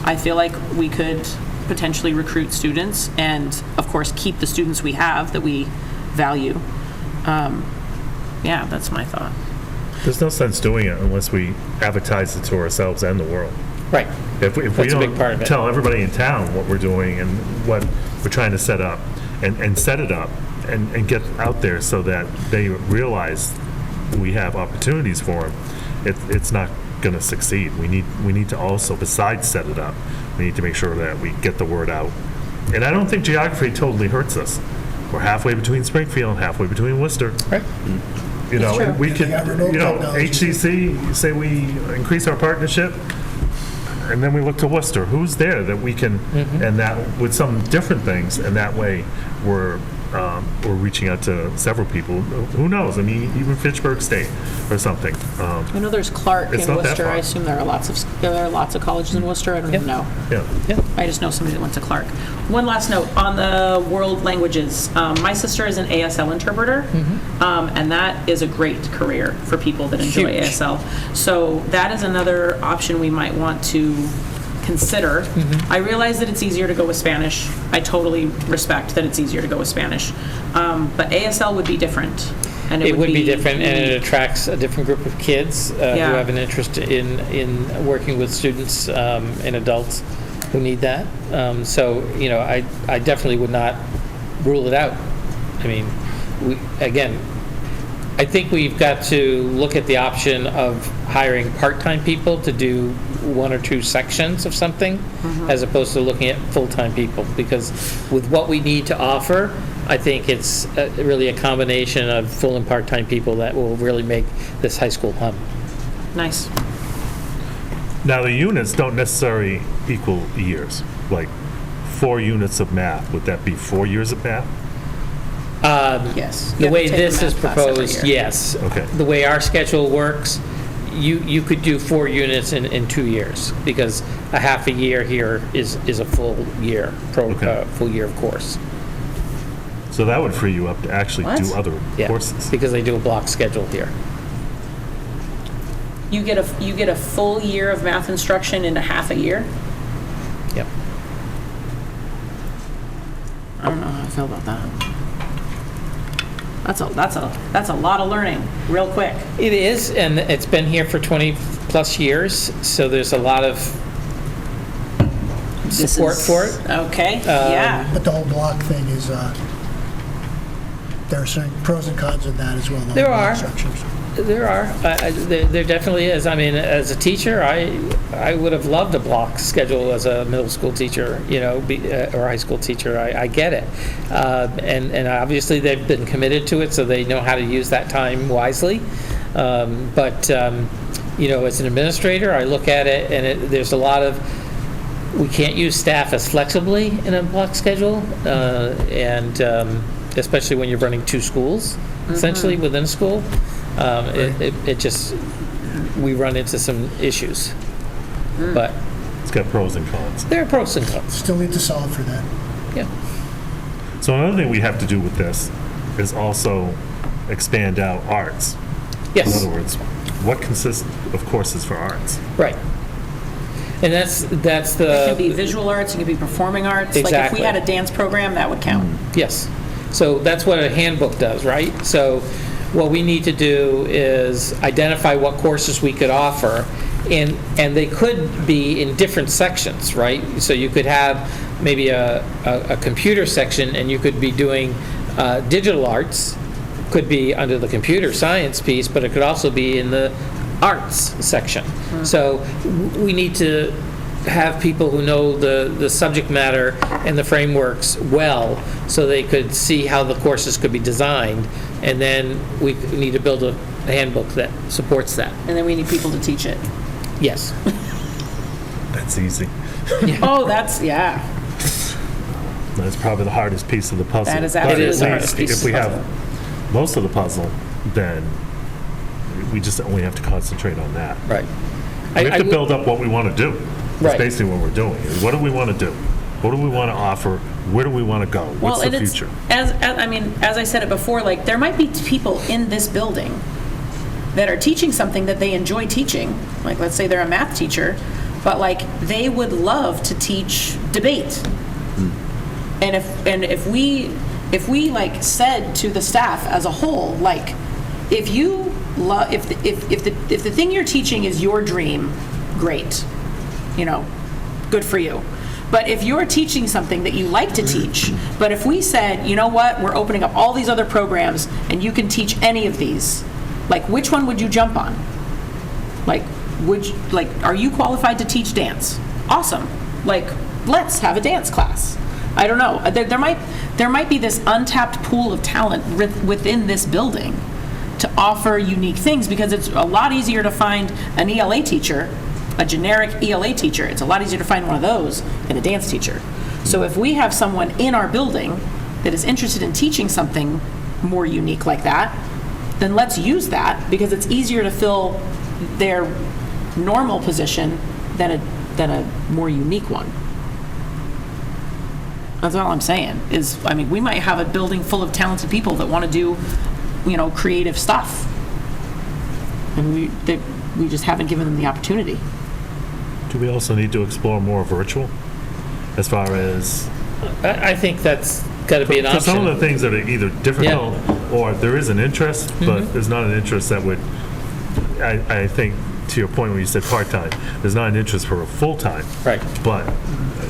I feel like we could potentially recruit students and, of course, keep the students we have that we value. Yeah, that's my thought. There's no sense doing it unless we advertise it to ourselves and the world. Right. If we That's a big part of don't it. tell everybody in town what we're doing and what we're trying to set up and set it up and get out there so that they realize we have opportunities for them, it's not going to succeed. We need to also, besides set it up, we need to make sure that we get the word out. And I don't think geography totally hurts us. We're halfway between Springfield and halfway between Worcester. Right. You know, true. we They could, got remote technology. HCC, say we increase our partnership, and then we look to Worcester. Who's there that we can, and that with some different things, and that way we're reaching out to several people. Who knows? I mean, even Fitchburg State or something. I know there's Clark It's in not that Worcester. far. I assume there are lots of colleges in Worcester. I don't even know. Yeah. I just know somebody that went to Clark. One last note on the world languages. My sister is an ASL interpreter, and that is a great career for people that enjoy Huge. ASL. So that is another option we might want to consider. I realize that it's easier to go with Spanish. I totally respect that it's easier to go with Spanish. But ASL would be different. And It would be different, and it attracts a different group of kids who Yeah. have an interest in working with students and adults who need that. So, I definitely would not rule it out. I mean, I think we've got to look at the option of hiring part-time people to do one or two sections of something, as opposed to looking at full-time people, because with what we need to offer, I think it's really a combination of full and part-time people that will really make this high school hum. Nice. Now, the units don't necessarily equal years. Like 4 units of math, would that be 4 years of math? Yes. You The have way to take a this is math class every proposed, year. yes. Okay. The way our schedule works, you could do 4 units in 2 years, because a half a year here is a full year, Okay. full year of course. So that would free you up to actually do What? other Yeah, courses. because they do a block schedule here. You get a full year of math instruction in a half a year? Yep. I don't know how I feel about that. That's a lot of learning, real quick. It is, and it's been here for 20-plus years, so there's a lot of support for it. Okay, yeah. But the whole block thing is, there are certain pros and cons of that as well. the There block are. structures. There are. There definitely is. I mean, as a teacher, I would have loved a block schedule as a middle school teacher, or a high school teacher. I get it. And obviously they've been committed to it, so they know how to use that time wisely. But as an administrator, I look at it, and there's a lot of, we can't use staff as flexibly in a block schedule, and especially when you're running 2 schools, essentially, within a school. It just, we run into some issues. But It's got pros and cons. there are pros and cons. Still need to solve for that. Yeah. So another thing we have to do with this is also expand out arts. In Yes. other words, what consists of courses for arts? Right. And that's It can be the, visual arts, it can be performing arts. Like if Exactly. we had a dance program, that would count. yes. So that's what a handbook does, right? So what we need to do is identify what courses we could offer, and they could be in different sections, right? So you could have maybe a computer section, and you could be doing digital arts, could be under the computer science piece, but it could also be in the arts section. So we need to have people who know the subject matter and the frameworks well, so they could see how the courses could be designed, and then we need to build a handbook that supports that. And then we need people to teach it. Yes. That's easy. Oh, that's, yeah. That's probably the hardest piece of the puzzle. That is But absolutely at the least hardest piece if of we the have most of the puzzle, then we just only have to concentrate on that. Right. We have to build up what we want to do. That's Right. basically what we're doing. What do we want to do? What do we want to offer? Where do we want to go? What's Well, the and it's, future? as I said it before, like, there might be people in this building that are teaching something that they enjoy teaching. Like, let's say they're a math teacher, but like, they would love to teach debate. And if we like said to the staff as a whole, like, if you love, if the thing you're teaching is your dream, great, good for you. But if you're teaching something that you like to teach, but if we said, you know what, we're opening up all these other programs and you can teach any of these, like, which one would you jump on? Like, are you qualified to teach dance? Awesome. Like, let's have a dance class. I don't know. There might be this untapped pool of talent within this building to offer unique things, because it's a lot easier to find an ELA teacher, a generic ELA teacher. It's a lot easier to find one of those than a dance teacher. So if we have someone in our building that is interested in teaching something more unique like that, then let's use that, because it's easier to fill their normal position than a more unique one. That's all I'm saying, is, I mean, we might have a building full of talented people that want to do, creative stuff. And we just haven't given them the opportunity. Do we also need to explore more virtual as far as? I think that's got to be an For option. some of the things that are either difficult or there is an interest, but there's not an interest that would, I think, to your point when you said part-time, there's not an interest for a full-time. Right. But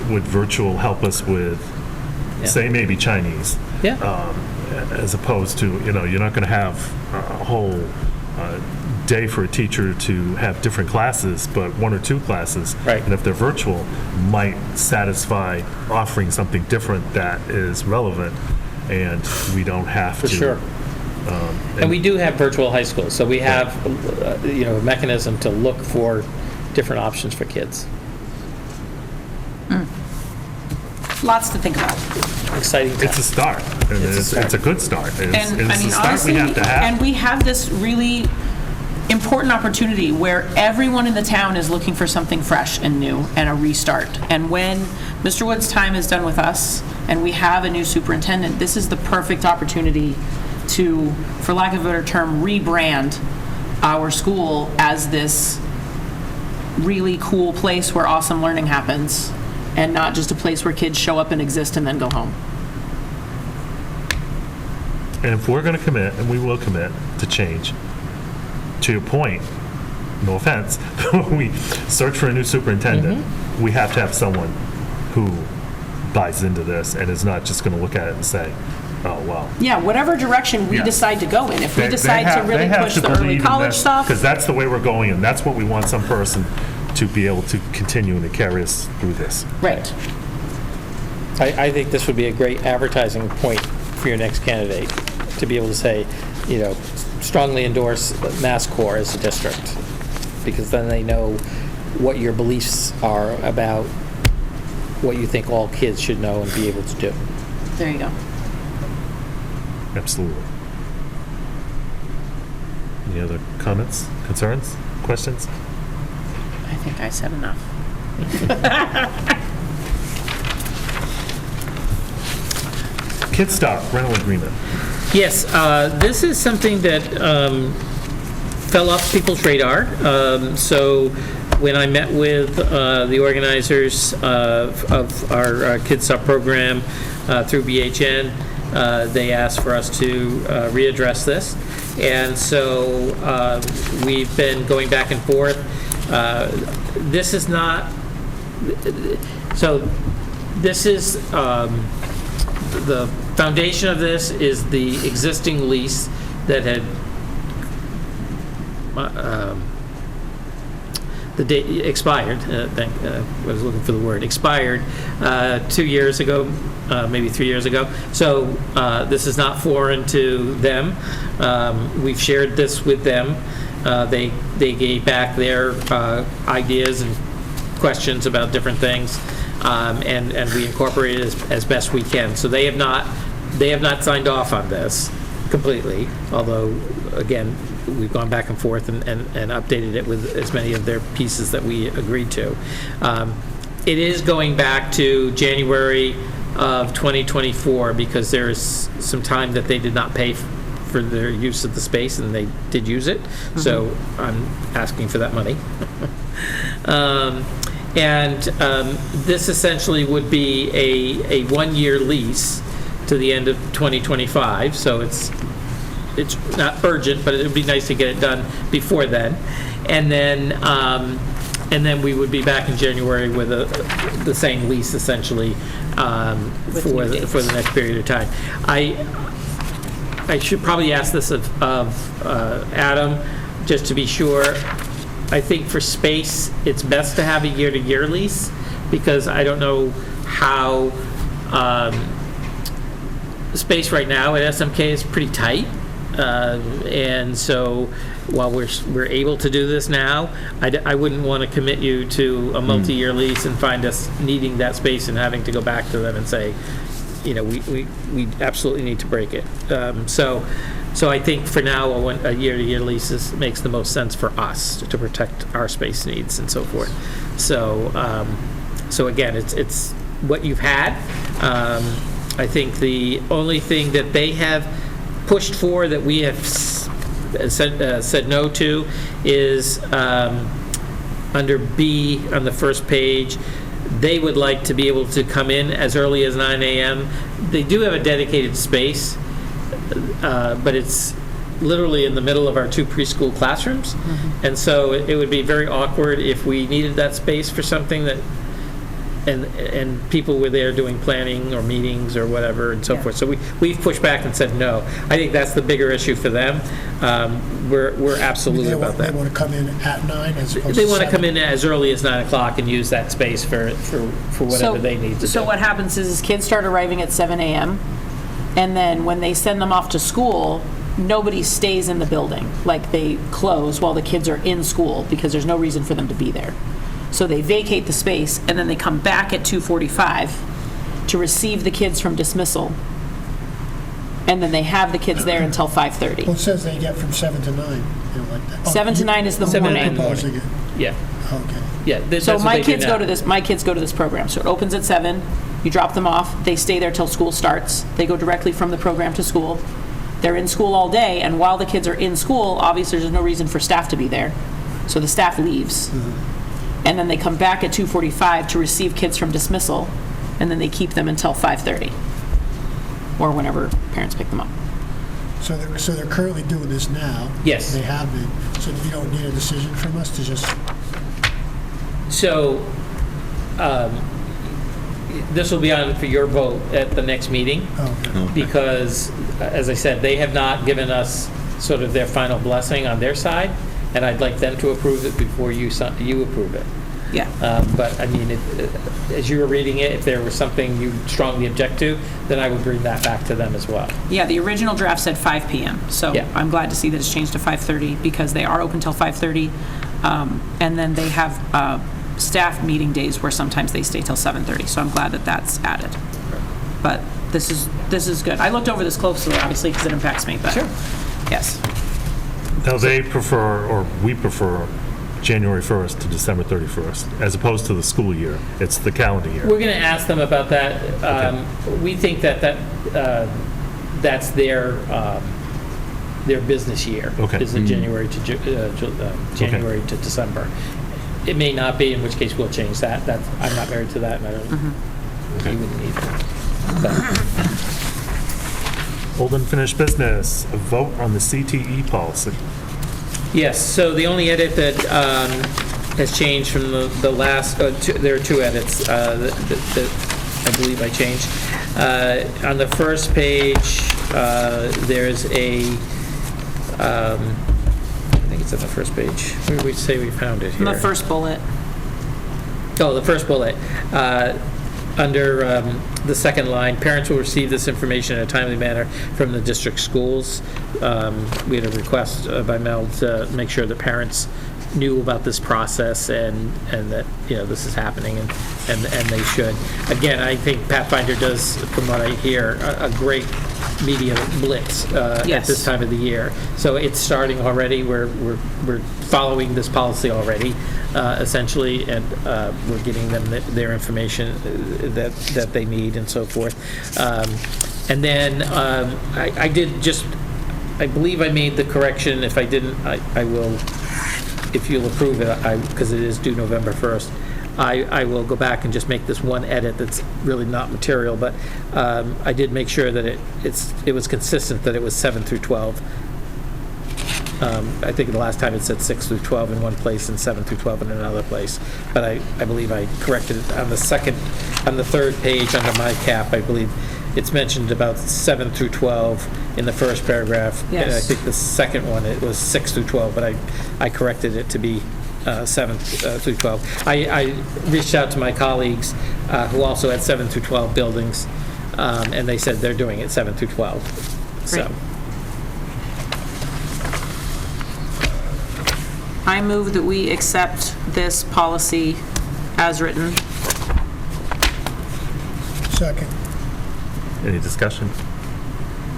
would virtual help us with, say, maybe Chinese? Yeah. As opposed to, you're not going to have a whole day for a teacher to have different classes, but one or two classes. Right. And if they're virtual, might satisfy offering something different that is relevant, and we don't have For to. sure. And we do have virtual high schools, so we have, a mechanism to look for different options for kids. Lots to think about. Exciting time. It's a start, and it's a good start. It's And I a mean, start honestly, we have to have. and we have this really important opportunity where everyone in the town is looking for something fresh and new and a restart. And when Mr. Wood's time is done with us and we have a new superintendent, this is the perfect opportunity to, for lack of a better term, rebrand our school as this really cool place where awesome learning happens, and not just a place where kids show up and exist and then go home. And if we're going to commit, and we will commit to change, to your point, no offense, when we search for a new superintendent, we have to have someone who buys into this and is not just going to look at it and say, oh, well. Yeah, whatever direction we Yeah. decide to go in. If we decide to really push the early college stuff. Because that's the way we're going, and that's what we want some person to be able to continue and to carry us through this. Right. I think this would be a great advertising point for your next candidate, to be able to say, strongly endorse MassCore as a district, because then they know what your beliefs are about what you think all kids should know and be able to do. There you go. Absolutely. Any other comments, concerns, questions? I think I said enough. Kid Stop rental agreement. Yes, this is something that fell off people's radar. So when I met with the organizers of our Kids Stop program through BHN, they asked for us to readdress this. And so we've been going back and forth. This is not, so This is, the foundation of this is the existing lease that had, the date expired, I was looking for the word, expired 2 years ago, maybe 3 years ago. So this is not foreign to them. We've shared this with them. They gave back their ideas and questions about different things, and we incorporated it as best we can. So they have not signed off on this completely, although, again, we've gone back and forth and updated it with as many of their pieces that we agreed to. It is going back to January of 2024 because there's some time that they did not pay for their use of the space, and they did use it. So I'm asking for that money. This essentially would be a one-year lease to the end of 2025. So it's not urgent, but it would be nice to get it done before then. And then we would be back in January with the same lease essentially for the next period of time. I should probably ask this of Adam, just to be sure. I think for space, it's best to have a year-to-year lease, because I don't know how space right now at SMK is pretty tight. And so while we're able to do this now, I wouldn't want to commit you to a multi-year lease and find us needing that space and having to go back to them and say, we absolutely need to break it. So I think for now, a year-to-year lease makes the most sense for us to protect our space needs and so forth. So again, it's what you've had. I think the only thing that they have pushed for that we have said no to is under B on the first page. They would like to be able to come in as early as 9 a.m. They do have a dedicated space, but it's literally in the middle of our 2 preschool classrooms. And so it would be very awkward if we needed that space for something that, and people were there doing planning or meetings or whatever and so forth. So we've pushed back and said no. I think that's the bigger issue for them. We're absolutely about that. They want to come in at 9 as opposed to 7? They want to come in as early as 9 o'clock and use that space for whatever they need to do. So what happens is kids start arriving at 7 a.m., and then when they send them off to school, nobody stays in the building. Like, they close while the kids are in school because there's no reason for them to be there. So they vacate the space, and then they come back at 2:45 to receive the kids from dismissal. And then they have the kids there until 5:30. Well, it says they get from 7 to 9. Like that. 7 to 9 is the 7 to morning. 9 Proposing it. Yeah. Okay. Yeah. That's So what my they do kids now. go to this. My kids go to this program. So it opens at 7. You drop them off. They stay there till school starts. They go directly from the program to school. They're in school all day, and while the kids are in school, obviously there's no reason for staff to be there. So the staff leaves. And then they come back at 2:45 to receive kids from dismissal, and then they keep them until 5:30, or whenever parents pick them up. So they're currently doing this now. Yes. They have been. So you don't need a decision from us to just... So this will be on for your vote at the next meeting. Okay. Because, as I said, they have not given us sort of their final blessing on their side, and I'd like them to approve it before you approve it. Yeah. But, I mean, as you were reading it, if there was something you strongly object to, then I would bring that back to them as well. Yeah, the original draft said 5 p.m., so Yeah. I'm glad to see that it's changed to 5:30, because they are open till 5:30, and then they have staff meeting days where sometimes they stay till 7:30, so I'm glad that that's added. But this is good. I looked over this closely, obviously, because it impacts me, but Sure. yes. Now, they prefer, or we prefer, January 1st to December 31st, as opposed to the school year. It's the calendar year. We're going to ask them about that. We think that's their business year. Okay. Is it January to December? It may not be, in which case we'll change that. I'm not married to that, and I don't. You wouldn't either. Old unfinished business, a vote on the CTE policy. Yes, so the only edit that has changed from the last, there are 2 edits that I believe I changed. On the first page, there's I think it's on the first page. Where did we say we found it here? The first bullet. Oh, the first bullet. Under the second line, parents will receive this information in a timely manner from the district schools. We had a request by Mel to make sure that parents knew about this process and that, this is happening and they should. Again, I think Pathfinder does, from what I hear, a great media blitz at Yes. this time of the year. So it's starting already. We're following this policy already, essentially, and we're getting them their information that they need and so forth. And then I did just, I believe I made the correction. If I didn't, I will, if you'll approve it, because it is due November 1st, I will go back and just make this one edit that's really not material, but I did make sure that it was consistent that it was 7 through 12. I think the last time it said 6 through 12 in one place and 7 through 12 in another place. But I believe I corrected it on the third page under my cap. I believe it's mentioned about 7 through 12 in the first paragraph. Yes. And I think the second one, it was 6 through 12, but I corrected it to be 7 through 12. I reached out to my colleagues who also had 7 through 12 buildings, and they said they're doing it 7 through 12. So. Great. I move that we accept this policy as written. Second. Any discussion?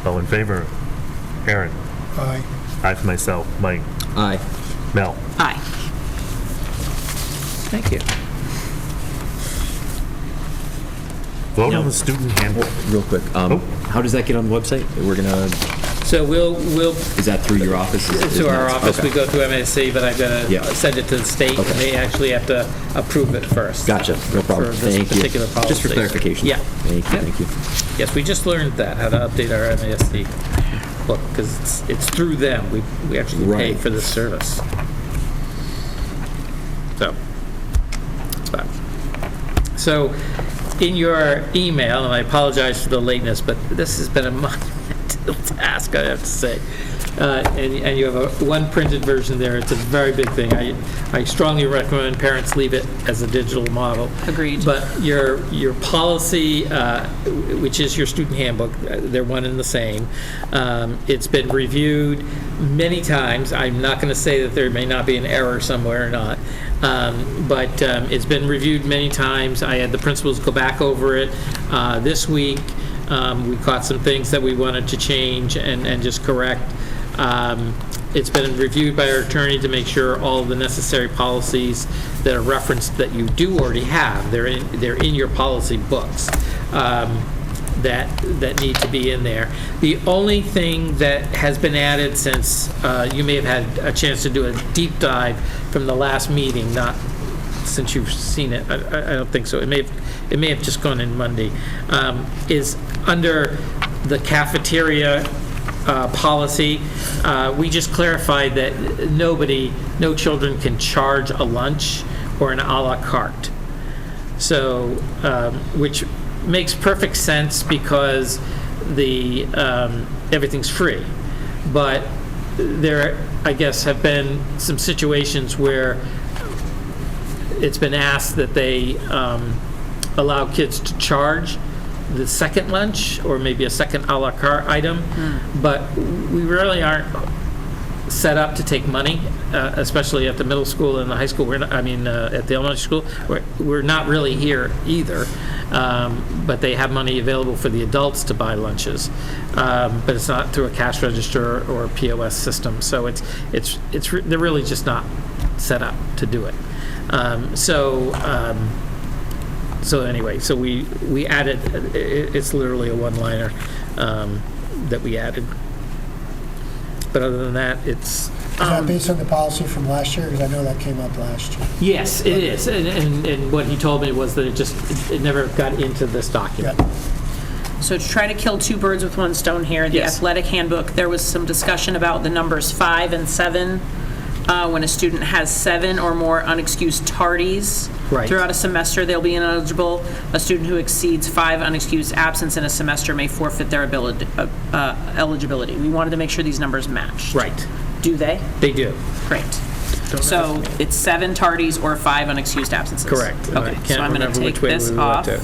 All in favor? Aaron? Aye. Aye for myself. Mike? Aye. Mel? Aye. Thank you. Vote on the student handbook. Real quick, how does that get on the website? We're gonna, So we'll is that through your office? to our office, Okay. we go through MSC, but I'm gonna Yeah. send it to the state, and Okay. they actually have to approve it first. Gotcha, no problem. For this Thank you. particular policy. Just for clarification. Yeah. Thank you, Yeah. thank you. Yes, we just learned that, how to update our MASC book, because it's through them. We actually pay Right. for this service. So, in your email, and I apologize for the lateness, but this has been a monumental task, I have to say. And you have one printed version there. It's a very big thing. I strongly recommend parents leave it as a digital model. Agreed. But your policy, which is your student handbook, they're one and the same. It's been reviewed many times. I'm not going to say that there may not be an error somewhere or not. But it's been reviewed many times. I had the principals go back over it this week. We caught some things that we wanted to change and just correct. It's been reviewed by our attorney to make sure all the necessary policies that are referenced that you do already have, they're in your policy books, that need to be in there. The only thing that has been added since you may have had a chance to do a deep dive from the last meeting, not since you've seen it, I don't think so. It may have just gone in Monday, is under the cafeteria policy. We just clarified that no children can charge a lunch or an a la carte. So, which makes perfect sense because everything's free. But there, I guess, have been some situations where it's been asked that they allow kids to charge the second lunch or maybe a second a la carte item, but we really aren't set up to take money, especially at the middle school and the high school. At the elementary school, we're not really here either, but they have money available for the adults to buy lunches, but it's not through a cash register or a POS system, so they're really just not set up to do it. So anyway, so we added, it's literally a one-liner that we added. But other than that, it's... Is that based on the policy from last year? Because I know that came up last year. Yes, it is. And what he told me was that it never got into this document. Yeah. So to try to kill two birds with one stone here, the Yes. athletic handbook, there was some discussion about the numbers 5 and 7 When a student has 7 or more unexcused tardies Right. throughout a semester, they'll be ineligible. A student who exceeds 5 unexcused absence in a semester may forfeit their eligibility. We wanted to make sure these numbers matched. Right. Do they? They do. Great. So it's 7 tardies or 5 unexcused absences? Correct. And I Okay, so can't I'm going remember to take which way this we went off. to.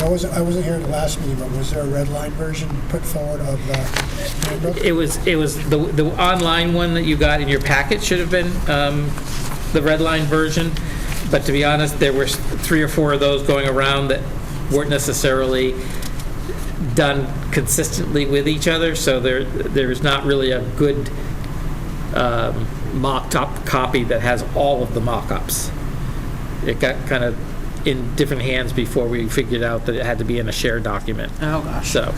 I wasn't here at the last meeting, but was there a red line version put forward of the handbook? It was the online one that you got in your packet should have been the red line version, but to be honest, there were 3 or 4 of those going around that weren't necessarily done consistently with each other, so there's not really a good mocked-up copy that has all of the mock-ups. It got kind of in different hands before we figured out that it had to be in a shared document. Oh, gosh. So,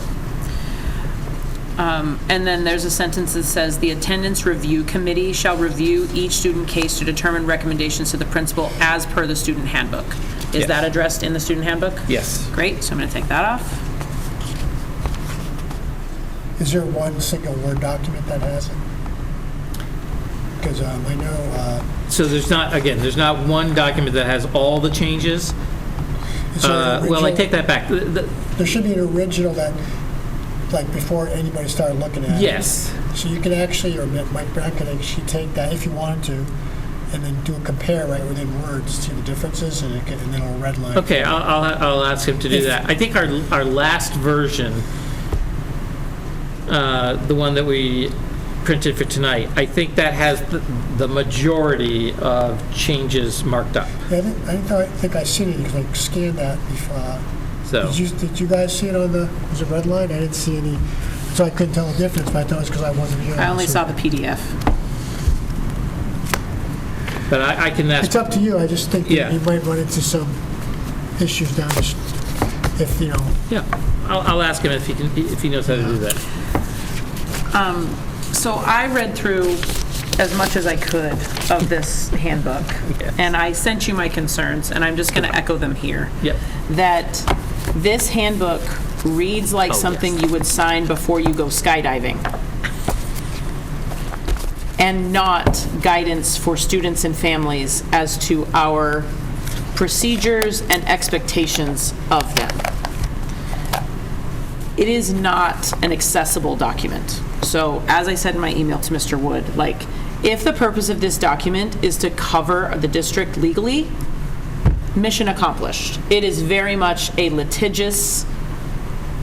And then there's a sentence that says, "The attendance review committee shall review each student case to determine recommendations to the principal as per the student handbook." Is Yes. that addressed in the student handbook? yes. Great, so I'm going to take that off. Is there one single Word document that has it? Because I know, So there's not one document that has all the changes. is there an Well, I original- take that back. There should be an original that, like, before anybody started looking at it. Yes. So you can actually, or Mike Brown could actually take that if you wanted to, and then do a compare right within Word to see the differences, and then it'll redline. Okay, I'll ask him to do If- that. I think our last version, the one that we printed for tonight, I think that has the majority of changes marked up. Yeah, I didn't think I seen it because I scanned that before. So, Did you guys see it on the, was it red line? I didn't see any, so I couldn't tell the difference, but I thought it was because I wasn't here. I only So- saw the PDF. but I can ask. It's up to you, I just think Yeah. that you might run into some issues down the, if, you know, Yeah, I'll ask him if he knows how to do that. So I read through as much as I could of this handbook, Yes. and I sent you my concerns, and I'm just going to echo them here. Yep. That this handbook reads like Oh, something yes. you would sign before you go skydiving, and not guidance for students and families as to our procedures and expectations of them. It is not an accessible document. So as I said in my email to Mr. Wood, like, if the purpose of this document is to cover the district legally, mission accomplished. It is very much a litigious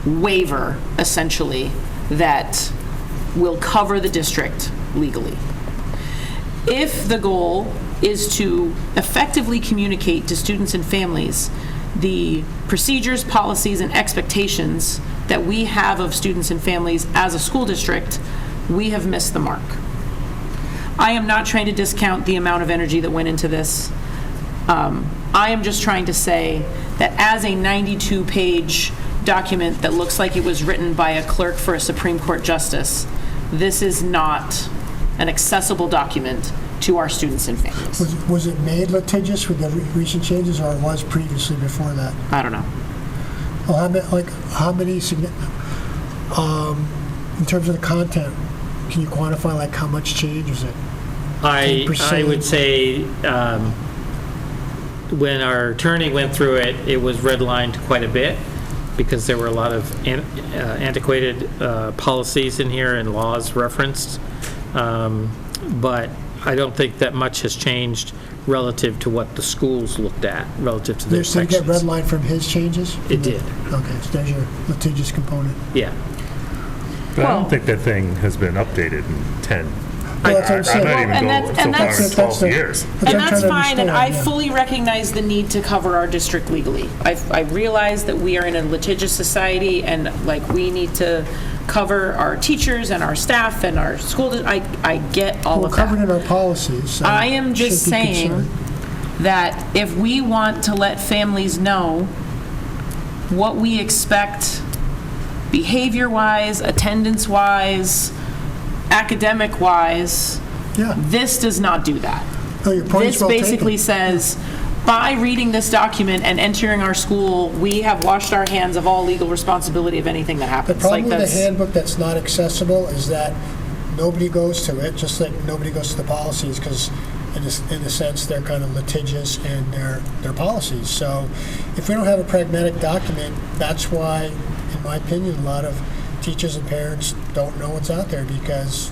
waiver, essentially, that will cover the district legally. If the goal is to effectively communicate to students and families the procedures, policies, and expectations that we have of students and families as a school district, we have missed the mark. I am not trying to discount the amount of energy that went into this. I am just trying to say that as a 92-page document that looks like it was written by a clerk for a Supreme Court justice, this is not an accessible document to our students and families. was it made litigious with the recent changes, or it was previously before that? I don't know. Well, how many, in terms of the content, can you quantify, like, how much change is it? I 10%. would say when our attorney went through it, it was redlined quite a bit because there were a lot of antiquated policies in here and laws referenced. But I don't think that much has changed relative to what the schools looked at, relative to their So you get sections. red line from his changes? It did, Okay, so there's your litigious component. yeah. But I Well- don't think that thing has been updated in 10. Well, that's what I'm I'm saying. not even and going that's- so and far that's- as 12 the- years. what I'm And that's trying to fine, and I understand, yeah. fully recognize the need to cover our district legally. I realize that we are in a litigious society, and, like, we need to cover our teachers and our staff and our school, I get all We're of covered that. in our policies, so. I am just should be saying concerned. that if we want to let families know what we expect behavior-wise, attendance-wise, academic-wise, Yeah, this does not do that. no, your point is This well taken. basically says, by reading this document and entering our school, we have washed our hands of all legal responsibility of anything that The happens. problem Like with the that's, handbook that's not accessible is that nobody goes to it, just like nobody goes to the policies, because in a sense, they're kind of litigious in their policies. So if we don't have a pragmatic document, that's why, in my opinion, a lot of teachers and parents don't know what's out there because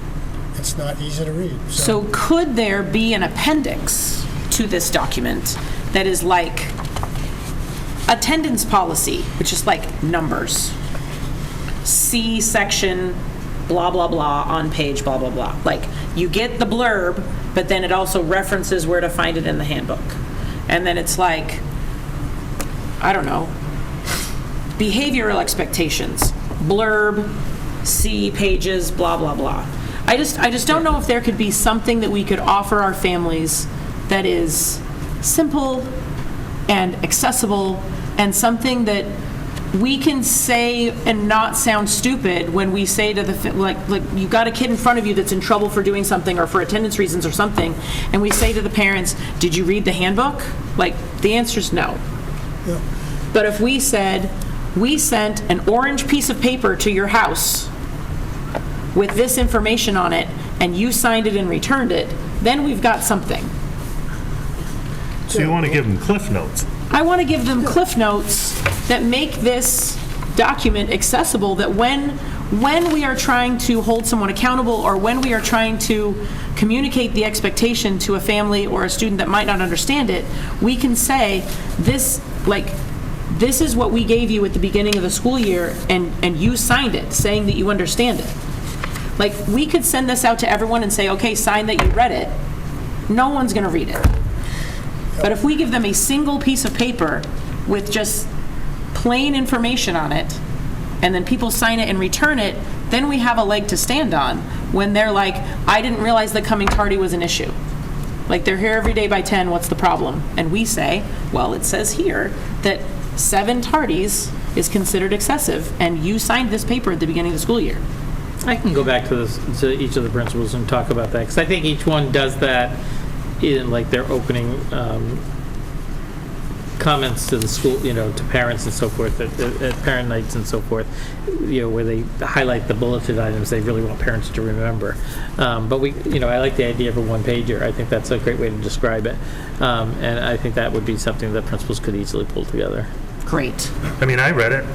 it's not easy to read. so could there be an appendix to this document that is like attendance policy, which is like numbers? See section blah, blah, blah on page blah, blah, blah. Like you get the blurb, but then it also references where to find it in the handbook. And then it's like, I don't know, behavioral expectations, blurb, see pages, blah, blah, blah. I just don't know if there could be something that we could offer our families that is simple and accessible and something that we can say and not sound stupid when we say to the, like you got a kid in front of you that's in trouble for doing something or for attendance reasons or something, and we say to the parents, did you read the handbook? Like, the answer's no. Yeah. But if we said, we sent an orange piece of paper to your house with this information on it, and you signed it and returned it, then we've got something. So you want to give them cliff notes. I want to give them cliff notes that make this document accessible, that when we are trying to hold someone accountable or when we are trying to communicate the expectation to a family or a student that might not understand it, we can say, this is what we gave you at the beginning of the school year, and you signed it, saying that you understand it. Like, we could send this out to everyone and say, okay, sign that you read it. No one's going to read it. But if we give them a single piece of paper with just plain information on it, and then people sign it and return it, then we have a leg to stand on when they're like, I didn't realize that coming tardy was an issue. Like, they're here every day by 10, what's the problem? And we say, well, it says here that 7 tardies is considered excessive, and you signed this paper at the beginning of the school year. I can go back to each of the principals and talk about that, because I think each one does that in like their opening comments to the school, to parents and so forth, at parent nights and so forth, where they highlight the bulleted items they really want parents to remember. But I like the idea of a one-pager. I think that's a great way to describe it. And I think that would be something that principals could easily pull together. Great. I mean, I read it,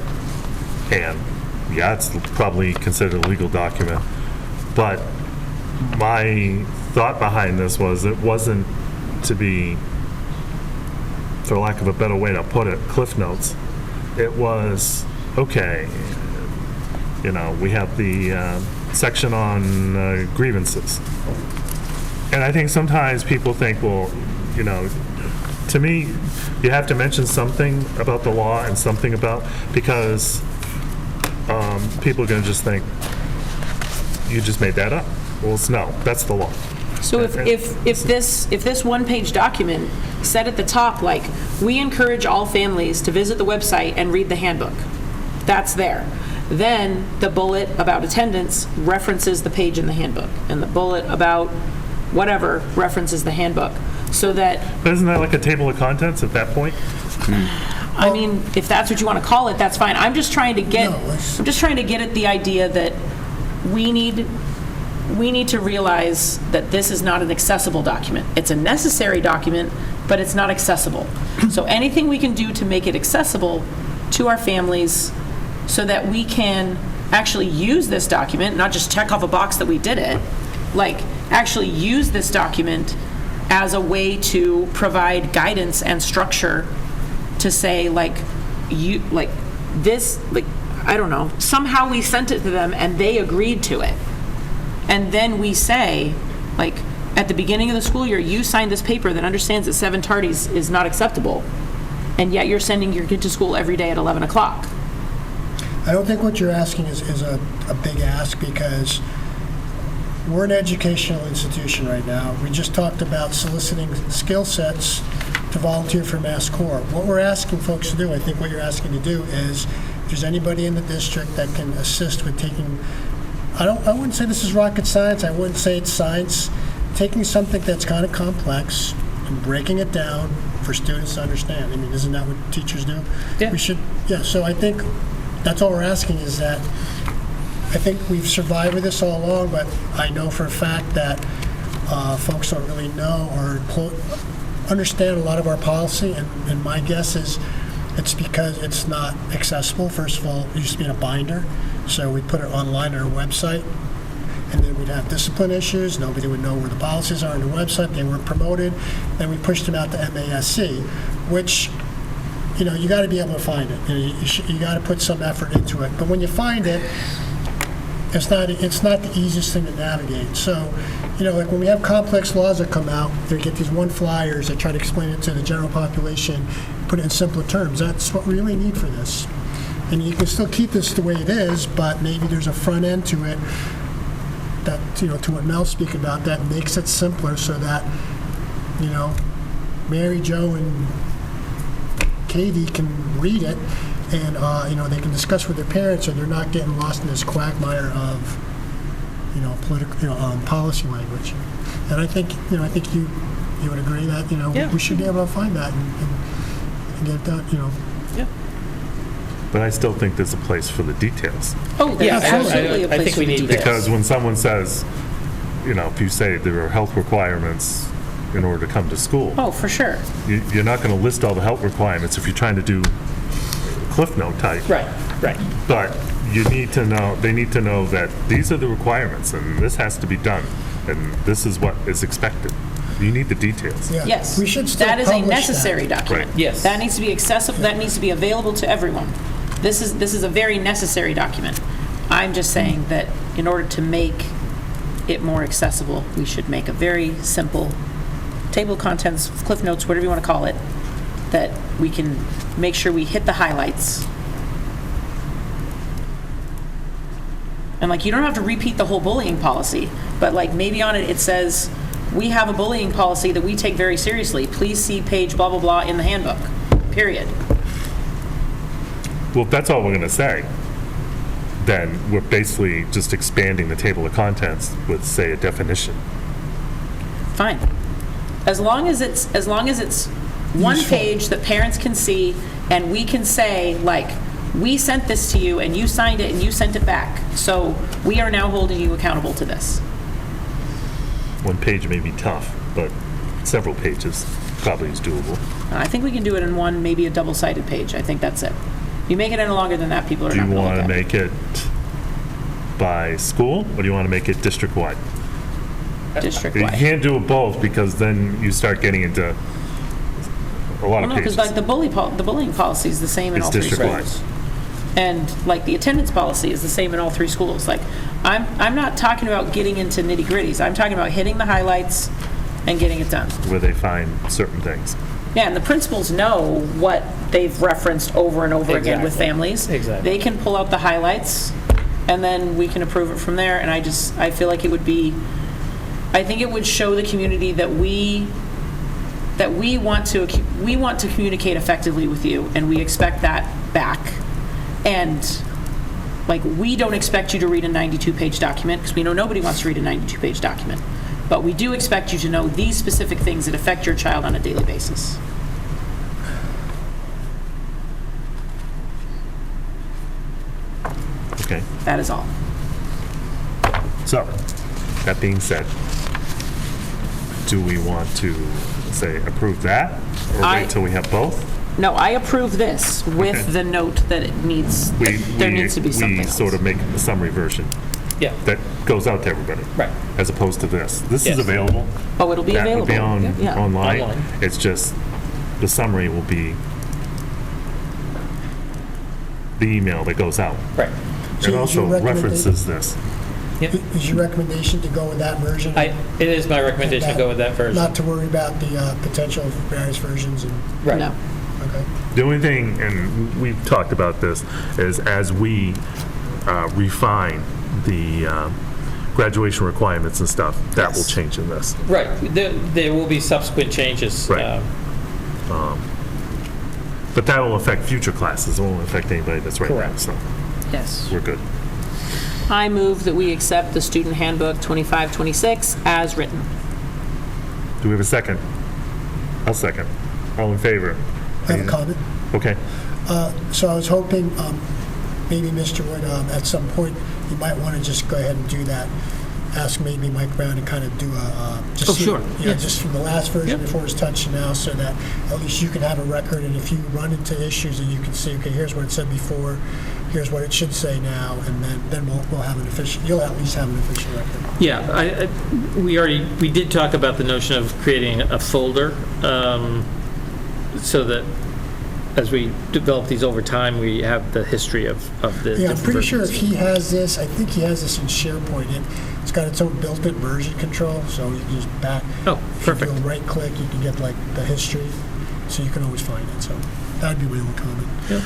and yeah, it's probably considered a legal document, but my thought behind this was it wasn't to be, for lack of a better way to put it, cliff notes. It was, okay, we have the section on grievances. And I think sometimes people think, well, to me, you have to mention something about the law and something about, because people are going to just think, you just made that up. Well, no, that's the law. So if this one-page document said at the top, like, we encourage all families to visit the website and read the handbook, that's there. Then the bullet about attendance references the page in the handbook, and the bullet about whatever references the handbook, so that... But isn't that like a table of contents at that point? I mean, if that's what you want to call it, that's fine. I'm just trying to get at the idea that we need to realize that this is not an accessible document. It's a necessary document, but it's not accessible. So anything we can do to make it accessible to our families so that we can actually use this document, not just check off a box that we did it, like actually use this document as a way to provide guidance and structure to say, I don't know, somehow we sent it to them and they agreed to it. And then we say, like, at the beginning of the school year, you signed this paper that understands that 7 tardies is not acceptable, and yet you're sending your kid to school every day at 11 o'clock. I don't think what you're asking is a big ask, because we're an educational institution right now. We just talked about soliciting skill sets to volunteer for Mass Corps. What we're asking folks to do, I think what you're asking to do is, if there's anybody in the district that can assist with taking, I wouldn't say this is rocket science, I wouldn't say it's science, taking something that's kind of complex and breaking it down for students to understand. I mean, isn't that what teachers do? Yeah. We should, yeah, so I think that's all we're asking is that, I think we've survived with this all along, but I know for a fact that folks don't really know or understand a lot of our policy, and my guess is it's because it's not accessible. First of all, it used to be in a binder, so we put it online on our website, and then we'd have discipline issues. Nobody would know where the policies are on the website. They weren't promoted. Then we pushed them out to MASC, which, you know, you got to be able to find it. You know, you got to put some effort into it. But when you find it, it's not the easiest thing to navigate. So, you know, like when we have complex laws that come out, they get these one flyers that try to explain it to the general population, put it in simpler terms. That's what we really need for this. And you can still keep this the way it is, but maybe there's a front end to it that, you know, to what Mel's speaking about, that makes it simpler so that, you know, Mary, Joe, and Katie can read it, and you know, they can discuss with their parents, and they're not getting lost in this quagmire of, you know, political, you know, policy language. And I think, you know, you would agree that, you know, Yeah. we should be able to find that and get that, you know. But I still think there's a place for the details. Oh, there's Yeah, absolutely a I place think for we the need details. Because when someone says, you know, if you say there are health requirements in order to come to school, Oh, for sure. you're not going to list all the health requirements if you're trying to do Cliff Note type. Right, right. But you need to know, they need to know that these are the requirements and this has to be done and this is what is expected. You need the details. Yeah. Yes. We should still That is a publish that. necessary document. Right. Yes. That needs to be accessible, that needs to be available to everyone. This is a very necessary document. I'm just saying that in order to make it more accessible, we should make a very simple table of contents, Cliff Notes, whatever you want to call it, that we can make sure we hit the highlights. And like, you don't have to repeat the whole bullying policy, but like maybe on it, it says, we have a bullying policy that we take very seriously. Please see page blah, blah, blah in the handbook, period. Well, if that's all we're going to say, then we're basically just expanding the table of contents with, say, a definition. Fine. As long as it's one Useful. page that parents can see and we can say, like, we sent this to you and you signed it and you sent it back. So we are now holding you accountable to this. One page may be tough, but several pages probably is doable. I think we can do it in one, maybe a double-sided page. I think that's it. You make it any longer than that, people are Do not you going to want look to at it. make it by school or do you want to make it district-wide? You District-wide. can't do it both because then you start getting into a lot Well, of no, pages. because like the bullying policy is the same in It's all three district-wide. schools. And like the attendance policy is the same in all three schools. Like, I'm not talking about getting into nitty-gritties. I'm talking about hitting the highlights and getting it done. Where they find certain things. Yeah, and the principals know what they've referenced over and over again with Exactly. families. Exactly. They can pull out the highlights, and then we can approve it from there. And I feel like it would be, I think it would show the community that we want to communicate effectively with you, and we expect that back. And like, we don't expect you to read a 92-page document, because we know nobody wants to read a 92-page document. But we do expect you to know these specific things that affect your child on a daily basis. Okay. That is all. So, that being said, do we want to, say, approve that? Or I- wait till we have both? No, I approve this with Okay. the note that it needs, there needs to be something We else. sort of make a summary version Yeah, that goes out to everybody. right. As opposed to this. This is Yes. available. Oh, it'll be available. That will be Yeah. online. Online. It's just, the summary will be the email that goes out. Right. So It is also your recommendation- references this. Yep. Is your recommendation to go with that version? It is my recommendation to go with that version. Not to worry about the potential of various versions and, Right. No. okay. The only thing, and we've talked about this, is as we refine the graduation requirements and stuff, that will Yes. change in this. Right. There will be subsequent changes. Right. But that will affect future classes. It won't affect anybody that's right now, Correct. so Yes. we're good. I move that we accept the Student Handbook 25-26 as written. Do we have a second? I'll second. All in favor? I have a comment. Okay. So I was hoping maybe Mr. Wood, at some point, you might want to just go ahead and do that. Ask maybe Mike Brown to kind of do just Oh, sure. Yeah, Yeah. just from the last version Yep. before it's touched to now, so that at least you can have a record, and if you run into issues, and you can see, okay, here's what it said before, here's what it should say now, and then we'll have an official. You'll at least have an official record. Yeah, we did talk about the notion of creating a folder, so that as we develop these over time, we have the history of the Yeah, I'm different pretty sure if versions. he has this, I think he has this in SharePoint. It's got its own built-in version control, so you can just back. Oh, perfect. If you do a right-click, you can get like the history, so you can always find it. So that'd be my only comment. Yep.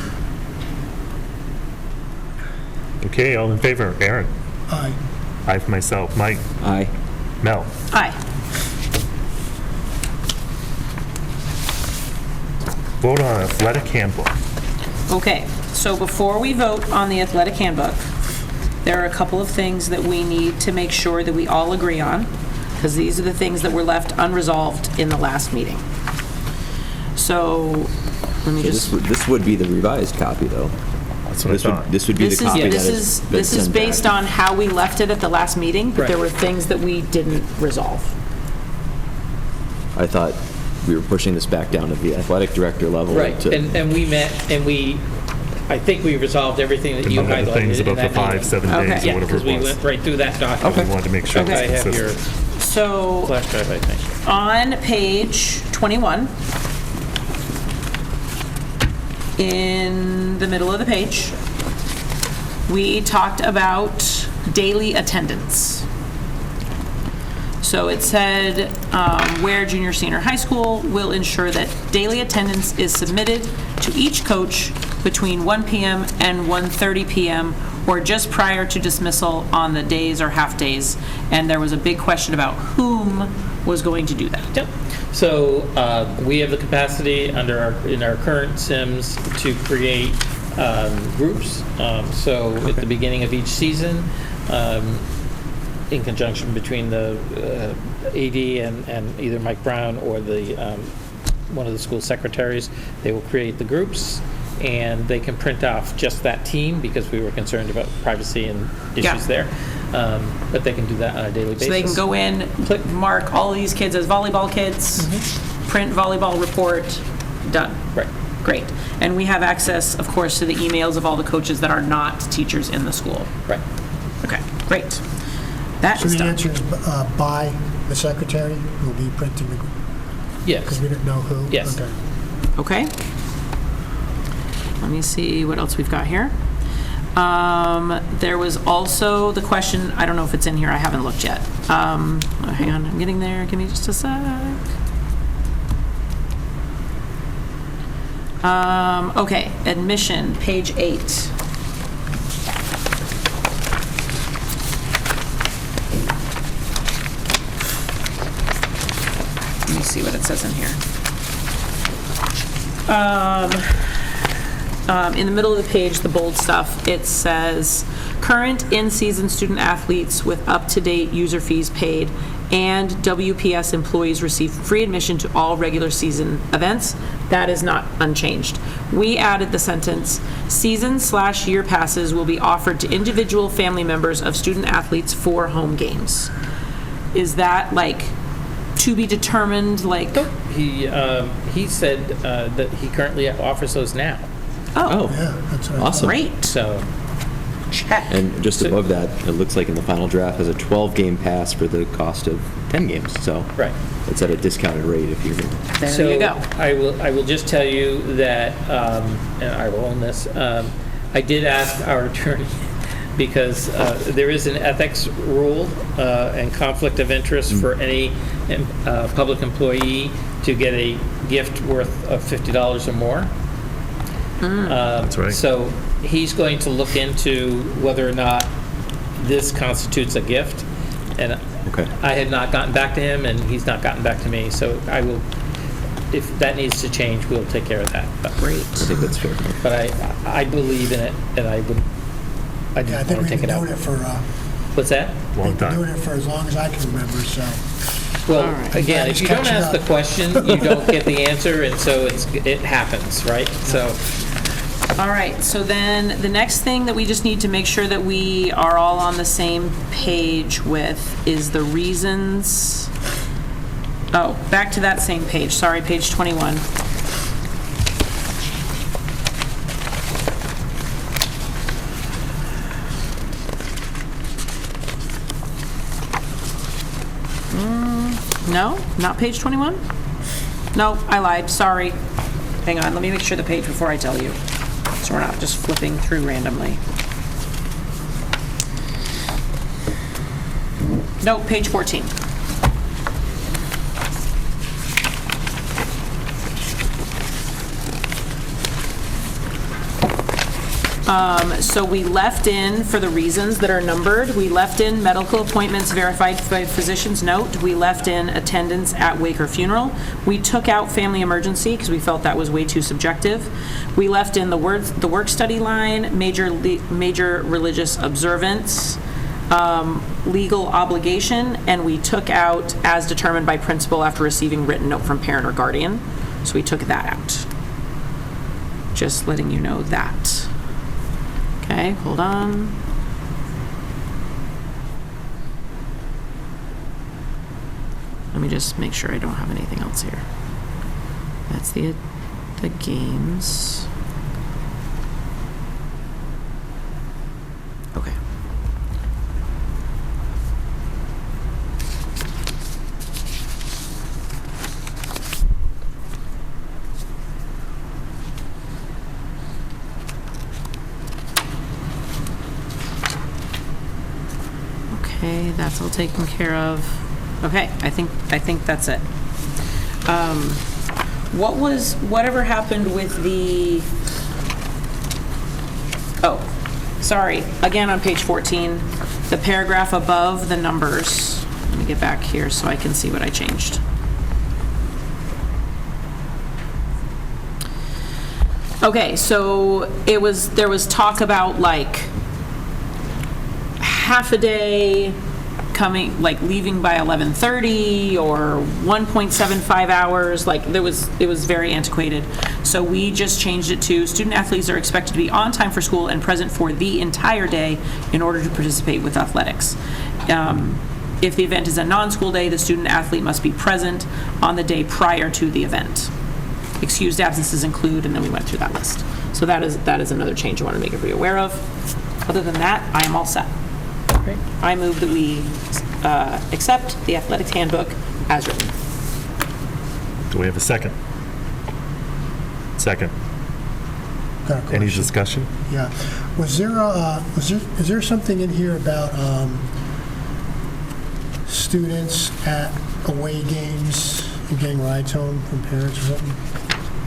Okay, all in favor? Aaron? Aye. I for myself. Mike? Aye. Mel? Aye. Vote on athletic handbook. Okay, so before we vote on the athletic handbook, there are a couple of things that we need to make sure that we all agree on, because these are the things that were left unresolved in the last meeting. So, let me just, This would be the revised copy, though. That's what I thought. This would be the this is, copy that this is is, this is sent based back. on how we left it at the last meeting, but there Right. were things that we didn't resolve. I thought we were pushing this back down to the athletic director level. Right, to- and we met, and I think we resolved everything that you Remember highlighted the things in about the that meeting. 5-7 Okay. days or Yeah, whatever because it we was. went right through that document. We wanted to make sure it was I have your consistent. So, flash drive, I think. on page 21, in the middle of the page, we talked about daily attendance. So it said, where junior, senior high school will ensure that daily attendance is submitted to each coach between 1 p.m. and 1:30 p.m. or just prior to dismissal on the days or half-days. And there was a big question about whom was going to do that. Yep. So we have the capacity in our current SIMs to create groups. So at the beginning of each season, in conjunction between the AD and either Mike Brown or the one of the school secretaries, they will create the groups, and they can print off just that team because we were concerned about privacy and issues there. But they can do that on a daily basis. So they can go in, Click. mark all of these kids as volleyball kids, print volleyball report, done. Right. Great. And we have access, of course, to the emails of all the coaches that are not teachers in the school. Right. Okay, great. That So is the done. answer is by the secretary who will be printing the, Yes. because we didn't know who. Yes. Okay. Okay. Let me see what else we've got here. There was also the question, I don't know if it's in here, I haven't looked yet. Hang on, I'm getting there, give me just a sec. Okay, admission, page 8. Let me see what it says in here. In the middle of the page, the bold stuff, it says, current in-season student athletes with up-to-date user fees paid and WPS employees receive free admission to all regular season events. That is not unchanged. We added the sentence, season/year passes will be offered to individual family members of student athletes for home games. Is that like to be determined, like? He said that he currently offers those now. Oh, Yeah, that's right. Awesome. great. So, Check. And just above that, it looks like in the final draft has a 12-game pass for the cost of 10 games. So right. it's at a discounted rate if you're. There you go. I will just tell you that, and I will own this, I did ask our attorney, because there is an ethics rule and conflict of interest for any public employee to get a gift worth of $50 or more. That's right. So he's going to look into whether or not this constitutes a gift. And Okay. I had not gotten back to him, and he's not gotten back to me. So I will, if that needs to change, we'll take care of that. Great. I think that's fair. But I believe in it, and I Yeah, I didn't think want to we've take been it out. doing it for, What's that? Long we've been time. doing it for as long as I can remember, so. Well, All right. again, if you don't Catching ask the up. question, you don't get the answer, and so it happens, right? So, All right, so then the next thing that we just need to make sure that we are all on the same page with is the reasons. Oh, back to that same page, sorry, page 21. No, not page 21? No, I lied, sorry. Hang on, let me make sure the page before I tell you, so we're not just flipping through randomly. No, page 14. So we left in, for the reasons that are numbered, we left in medical appointments verified by physician's note. We left in attendance at wake or funeral. We took out family emergency because we felt that was way too subjective. We left in the work study line, major religious observance, legal obligation, and we took out as determined by principal after receiving written note from parent or guardian. So we took that out. Just letting you know that. Okay, hold on. Let me just make sure I don't have anything else here. That's the games. Okay. Okay, that's all taken care of. Okay, I think that's it. Whatever happened with the, oh, sorry, again on page 14, the paragraph above the numbers. Let me get back here so I can see what I changed. Okay, so there was talk about like half a day coming, like leaving by 11:30 or 1.75 hours, like it was very antiquated. So we just changed it to student athletes are expected to be on time for school and present for the entire day in order to participate with athletics. If the event is a non-school day, the student athlete must be present on the day prior to the event. Excused absences include, and then we went through that list. So that is another change I want to make everybody aware of. Other than that, I am all set. great. I move that we accept the athletics handbook as written. Do we have a second? Second. Got a Any question. discussion? Yeah. Is there something in here about students at away games and getting rides home from parents or something?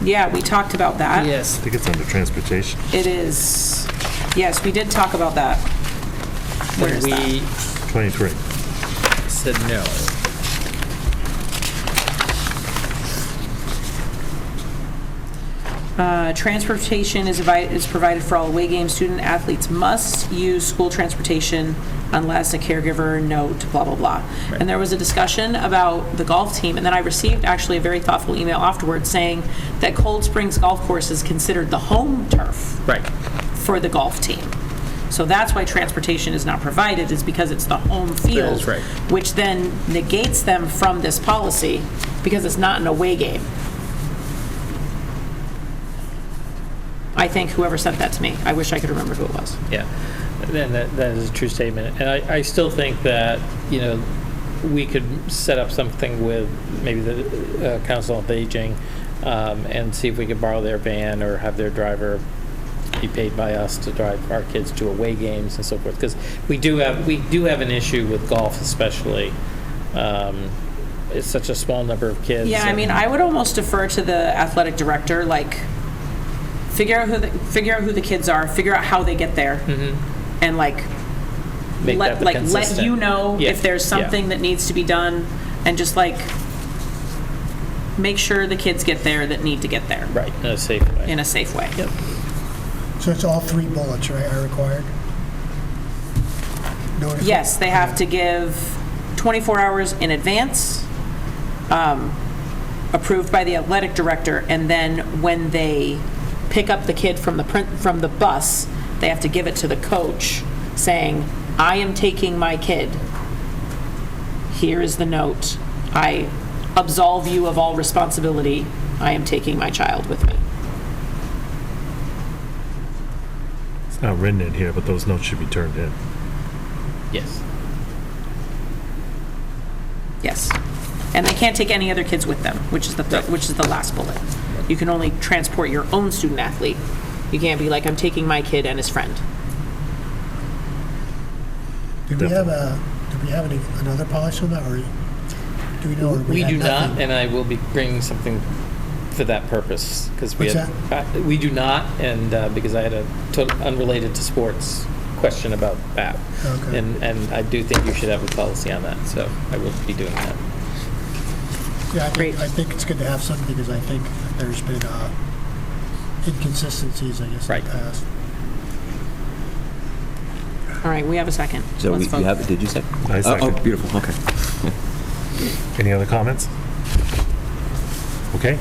Yeah, we talked about that. Yes. I think it's under transportation. It is, yes, we did talk about that. Where is that? We 23. said no. Transportation is provided for all away games. Student athletes must use school transportation unless a caregiver note, blah, blah, blah. Right. And there was a discussion about the golf team, and then I received actually a very thoughtful email afterwards saying that Cold Springs Golf Course is considered the home turf Right. for the golf team. So that's why transportation is not provided, is because it's the home field. That is right. Which then negates them from this policy because it's not an away game. I think whoever sent that to me, I wish I could remember who it was. Yeah, and that is a true statement. And I still think that, you know, we could set up something with maybe the Council of Aging and see if we could borrow their van or have their driver be paid by us to drive our kids to away games and so forth. Because we do have an issue with golf, especially. It's such a small number of kids. Yeah, I mean, I would almost defer to the athletic director, like, figure out who the kids are, figure out how they get there, and like, Make that the let consistent. you know Yeah, if there's something that needs to be done, and just like, make sure the kids get there that need to get there. Right, in a safe way. In a safe way. Yep. So it's all 3 bullets, right, are required? Yes, they have to give 24 hours in advance, approved by the athletic director, and then when they pick up the kid from the bus, they have to give it to the coach saying, I am taking my kid. Here is the note. I absolve you of all responsibility. I am taking my child with me. It's not written in here, but those notes should be turned in. Yes. Yes. And they can't take any other kids with them, which is the last bullet. You can only transport your own student athlete. You can't be like, I'm taking my kid and his friend. Did we have another policy on that, or do we know? Or We had do not, nothing? and I will be bringing something for that purpose, because we What's had, we do not, and because I had a unrelated to sports question about that. Okay. And I do think you should have a policy on that, so I will be doing that. Yeah, Great. I think it's good to have something, because I think there's been inconsistencies, I guess, in Right. the past. All right, we have a second. So Let's you vote. have it, did you say? I second. Oh, beautiful, okay. Any other comments? Okay.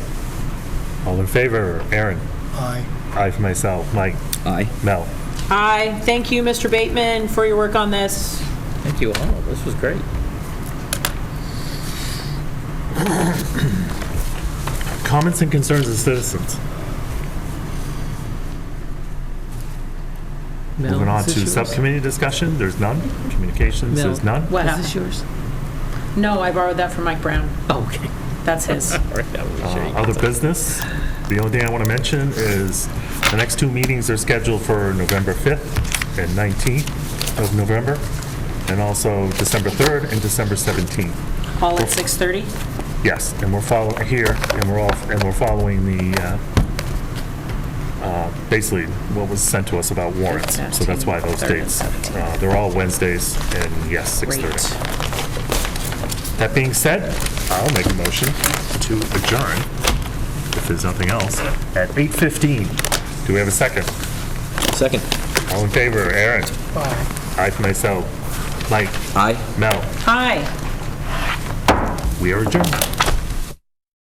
All in favor? Aaron? Aye. Aye for myself. Mike? Aye. Mel? Hi, thank you, Mr. Bateman, for your work on this. Thank you all, this was great. Comments and concerns of citizens. Mel, Moving on is this to yours? subcommittee discussion, there's none. Communications, Mel. there's none. What Is happened? this yours? No, I borrowed that from Mike Brown. Oh, okay. That's his. All right, I will show you. Other business, the only thing I want to mention is the next two meetings are scheduled for November 5th and 19th of November, and also December 3rd and December 17th. All at 6:30? Yes, and we're following here, and we're following the, basically what was sent to us about warrants. So that's why those 3rd and dates. 17th. They're all Wednesdays, and yes, 6:30. Great. That being said, I'll make a motion to adjourn, if there's nothing else, at 8:15. Do we have a second? Second. All in favor? Aaron? Aye. Aye for myself. Mike? Aye. Mel? Hi. We are adjourned.